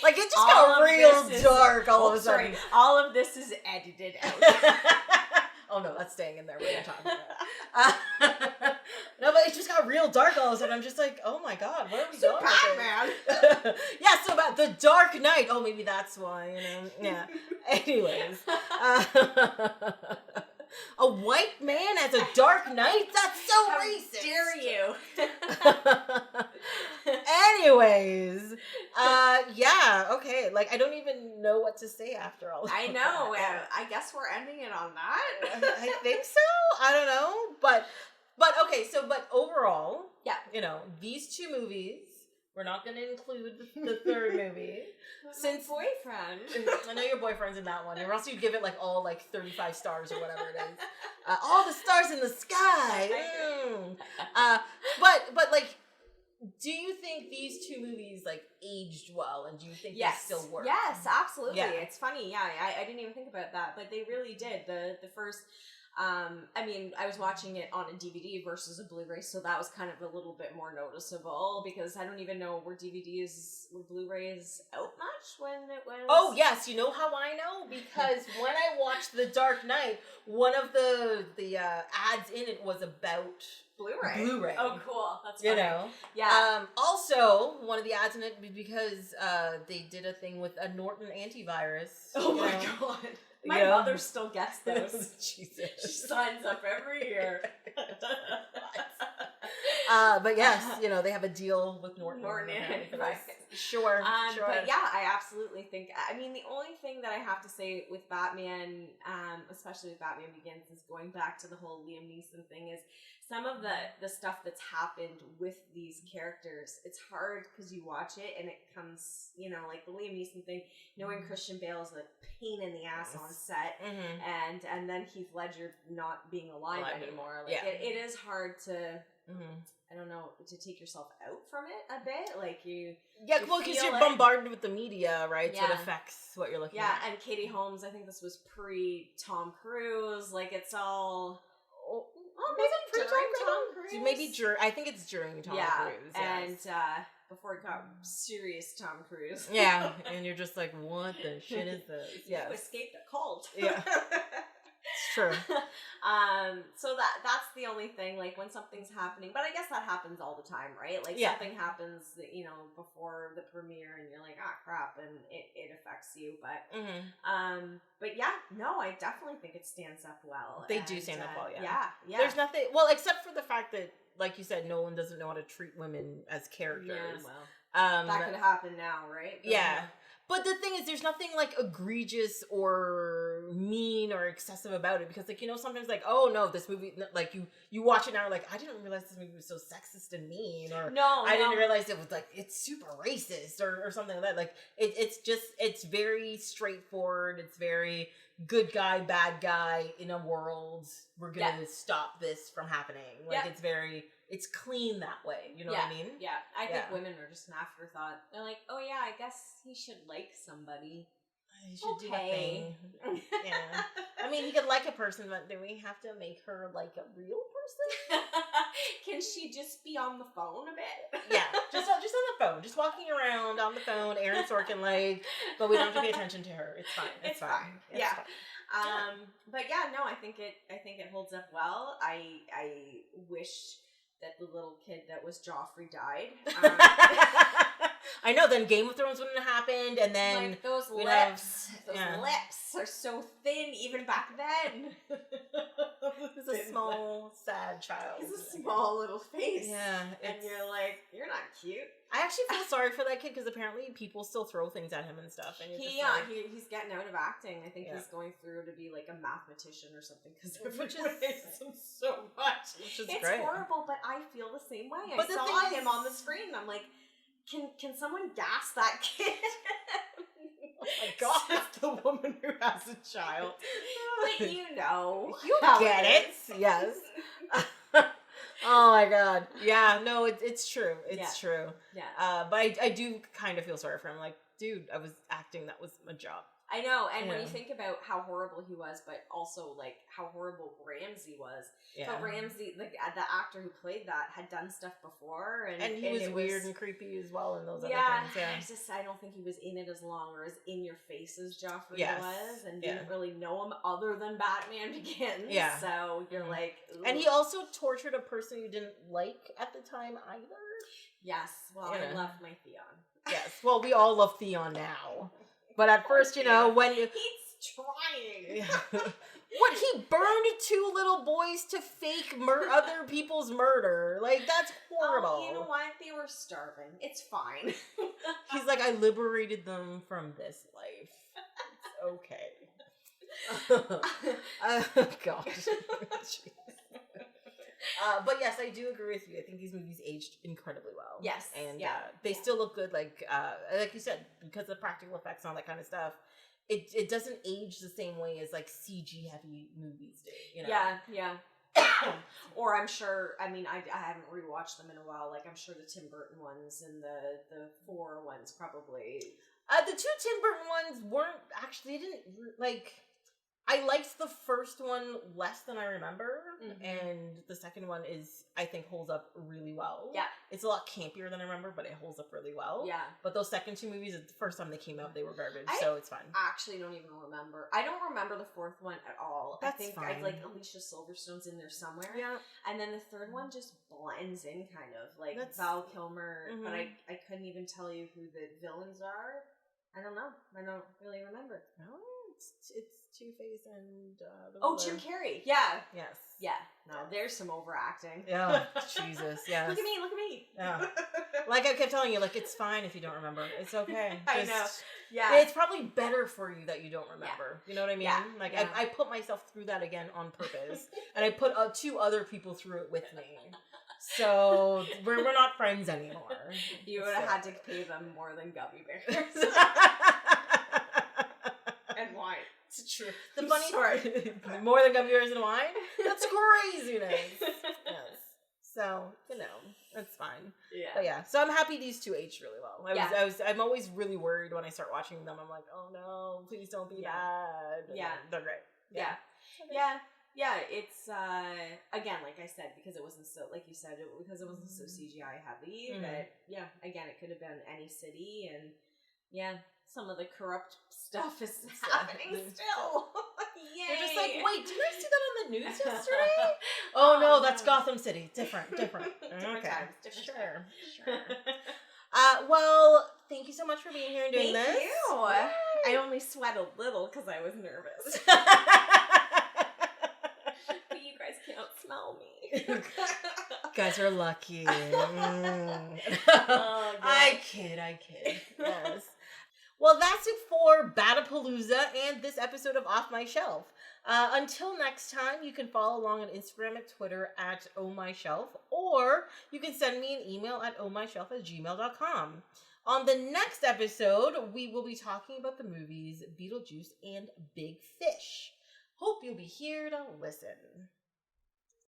Like, it just got real dark all of a sudden. All of this is edited out. Oh no, that's staying in there. We're gonna talk about it. No, but it just got real dark all of a sudden. I'm just like, oh my God, where are we going? Batman. Yeah, so about the Dark Knight. Oh, maybe that's why. Yeah. Anyways, a white man as a Dark Knight? That's so racist. How dare you? Anyways, okay. Like, I don't even know what to say after all. I know. I guess we're ending it on that. I think so. I don't know, but okay. So, but overall, these two movies. We're not going to include the third movie. Since boyfriend. I know your boyfriend's in that one. Or else you give it all 35 stars or whatever it is. All the stars in the sky. But do you think these two movies aged well, and do you think they still work? Yes, absolutely. Yeah. It's funny. Yeah, I didn't even think about that, but they really did. The first. I mean, I was watching it on a DVD versus a Blu-ray, so that was kind of a little bit more noticeable because I don't even know were Blu-rays out much when it was. Oh yes, you know how I know? Because when I watched The Dark Knight, one of the ads in it was about Blu-ray. Oh, cool. That's funny. You know? Yeah. Also, one of the ads in it, because they did a thing with a Norton antivirus. Oh my god. My mother still gets those. Jesus. She signs up every year. But yes, they have a deal with Norton. Right. Sure. But yeah, I absolutely think, the only thing that I have to say with Batman, especially with Batman Begins, is going back to the whole Liam Neeson thing, is some of the stuff that's happened with these characters. It's hard because you watch it and it comes, like the Liam Neeson thing, knowing Christian Bale is a pain in the ass on set, and then Heath Ledger not being alive anymore. Like it is hard to, I don't know, to take yourself out from it a bit. Like because you're bombarded with the media, right? So it affects what you're looking at. Yeah, and Katie Holmes, I think this was pre-Tom Cruise. Like it's all. Maybe during Tom Cruise? Maybe I think it's during Tom Cruise. Yes. And before it got serious Tom Cruise. Yeah, and you're just like, what the shit is this? Yeah. You escaped a cult. Yeah. It's true. So that's the only thing, like when something's happening, but I guess that happens all the time, right? Like something happens, before the premiere and you're like, crap, and it affects you, but I definitely think it stands up well. They do stand up well, yeah. There's nothing, well, except for the fact that, like you said, Nolan doesn't know how to treat women as characters. Yeah, well, that could happen now, right? But the thing is, there's nothing, like, egregious or mean or excessive about it. Because, like, sometimes, like, oh, no, this movie, like, you watch it now, like, I didn't realize this movie was so sexist and mean. Or I didn't realize it was, like, it's super racist or something like that. Like, it's very straightforward. It's very good guy, bad guy in a world. We're going to stop this from happening. Like, it's clean that way. You know what I mean? Yeah. I think women are just an afterthought. They're like, oh yeah, I guess he should like somebody. He should do a thing. Yeah. He could like a person, but do we have to make her like a real person? Can she just be on the phone a bit? Yeah, just on the phone. Just walking around on the phone, Aaron Sorkin like, but we don't have to pay attention to her. It's fine. It's fine. It's fine. But I think it holds up well. I wish that the little kid that was Joffrey died. I know, then Game of Thrones wouldn't have happened, and then like those lips are so thin even back then. He's a small, sad child. He's a small little face. Yeah. And you're like, you're not cute. I actually feel sorry for that kid because apparently people still throw things at him and stuff. And he's getting out of acting. I think he's going through to be like a mathematician or something because which hates him so much. It's great. Horrible, but I feel the same way. But I saw him on the screen. I'm like, can someone gas that kid? Oh my god, it's the woman who has a child. But you get it. Yes. Oh my god. Yeah, no, it's true. It's true. Yeah. But I do kind of feel sorry for him. Like, dude, I was acting. That was my job. I know. And when you think about how horrible he was, but also like how horrible Ramsey was. Yeah. But Ramsey, like the actor who played that, had done stuff before, and he was weird and creepy as well in those other things. I don't think he was in it as long or as in your face as Joffrey was, and didn't really know him other than Batman Begins. Yeah. So you're like, ooh. And he also tortured a person you didn't like at the time either. Yes. Well, I love my Theon. Yes. Well, we all love Theon now. But at first, when you... He's trying. What, he burned 2 little boys to fake other people's murder. Like, that's horrible. Oh, you know what? They were starving. It's fine. He's like, I liberated them from this life. It's okay. Oh, gosh. But yes, I do agree with you. I think these movies aged incredibly well. Yes. And they still look good, like you said, because of practical effects and all that kind of stuff. It doesn't age the same way as like CG heavy movies do. Yeah. Or I'm sure, I haven't rewatched them in a while. Like I'm sure the Tim Burton ones and the 4 ones probably. The 2 Tim Burton ones weren't actually, they didn't like. I liked the first one less than I remember, and the second one I think holds up really well. Yeah. It's a lot campier than I remember, but it holds up really well. Yeah. But those second two movies, the first time they came out, they were garbage, so it's fine. I actually don't even remember. I don't remember the fourth one at all. That's I think fine. I'd like Alicia Silverstone's in there somewhere. Yeah. And then the third one just blends in kind of. Like Val Kilmer, but I couldn't even tell you who the villains are. I don't know. I don't really remember. Oh, it's Two-Face and Jim Carrey. Yeah. Yes. Yeah. No, there's some overacting. Yeah. Jesus. Yeah. Look at me. Yeah. Like I kept telling you, like, it's fine if you don't remember. It's okay. I know. Yeah. It's probably better for you that you don't remember. Yeah. You know what I mean? Yeah. Like I put myself through that again on purpose, and I put 2 other people through it with me. So we're not friends anymore. You would have had to pay them more than gummy bears. And wine. It's true. The funny story. More than gummy bears and wine? That's craziness. Yes. So, that's fine. Yeah. But yeah. So I'm happy these two aged really well. I'm always really worried when I start watching them. I'm like, oh no, please don't be bad. And they're great. Yeah. Yeah. Yeah, it's, again, like I said, because it wasn't so, like you said, because it wasn't so CGI heavy, but yeah, again, it could have been any city, and yeah, some of the corrupt stuff is happening still. Yay! You're just like, wait, didn't I see that on the news yesterday? Oh no, that's Gotham City. Different. Different okay. times. Different times. Sure. Well, thank you so much for being here and doing this. Thank you. Yay. I only sweat a little because I was nervous. Smell me. Guys are lucky. Oh, I kid. Yes. Well, that's it for Bat-a-pa-loo-za and this episode of Off My Shelf. Until next time, you can follow along on Instagram and Twitter at ohmyshelf, or you can send me an email at ohmyshelf@gmail.com. On the next episode, we will be talking about the movies Beetlejuice and Big Fish. Hope you'll be here to listen.